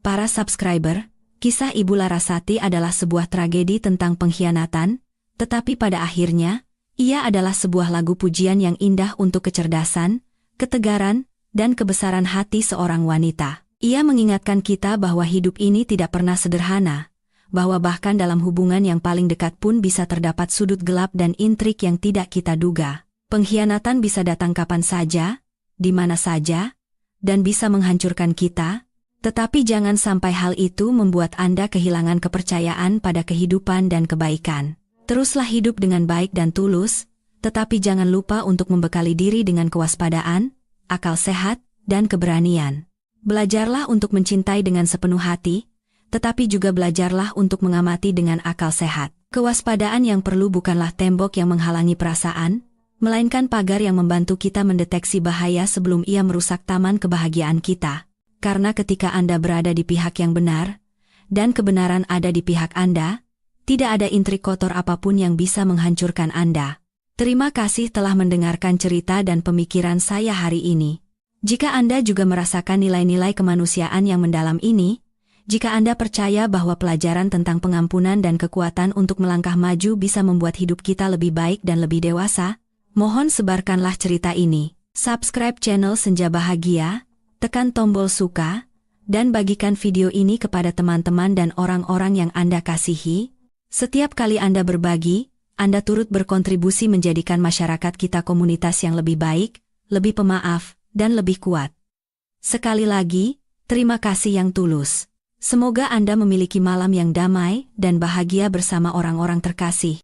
Para subscriber, kisah Ibu Larasati adalah sebuah tragedi tentang pengkhianatan, tetapi pada akhirnya, ia adalah sebuah lagu pujian yang indah untuk kecerdasan, ketegaran, dan kebesaran hati seorang wanita. Ia mengingatkan kita bahwa hidup ini tidak pernah sederhana, bahwa bahkan dalam hubungan yang paling dekat pun bisa terdapat sudut gelap dan intrik yang tidak kita duga. Pengkhianatan bisa datang kapan saja, di mana saja, dan bisa menghancurkan kita, tetapi jangan sampai hal itu membuat Anda kehilangan kepercayaan pada kehidupan dan kebaikan. Teruslah hidup dengan baik dan tulus, tetapi jangan lupa untuk membekali diri dengan kewaspadaan, akal sehat, dan keberanian. Belajarlah untuk mencintai dengan sepenuh hati, tetapi juga belajarlah untuk mengamati dengan akal sehat. Kewaspadaan yang perlu bukanlah tembok yang menghalangi perasaan, melainkan pagar yang membantu kita mendeteksi bahaya sebelum ia merusak taman kebahagiaan kita. Karena ketika Anda berada di pihak yang benar, dan kebenaran ada di pihak Anda, tidak ada intrik kotor apapun yang bisa menghancurkan Anda. Terima kasih telah mendengarkan cerita dan pemikiran saya hari ini. Jika Anda juga merasakan nilai-nilai kemanusiaan yang mendalam ini, jika Anda percaya bahwa pelajaran tentang pengampunan dan kekuatan untuk melangkah maju bisa membuat hidup kita lebih baik dan lebih dewasa, mohon sebarkanlah cerita ini. Subscribe channel Senja Bahagia, tekan tombol suka, dan bagikan video ini kepada teman-teman dan orang-orang yang Anda kasihi. Setiap kali Anda berbagi, Anda turut berkontribusi menjadikan masyarakat kita komunitas yang lebih baik, lebih pemaaf, dan lebih kuat. Sekali lagi, terima kasih yang tulus. Semoga Anda memiliki malam yang damai dan bahagia bersama orang-orang terkasih.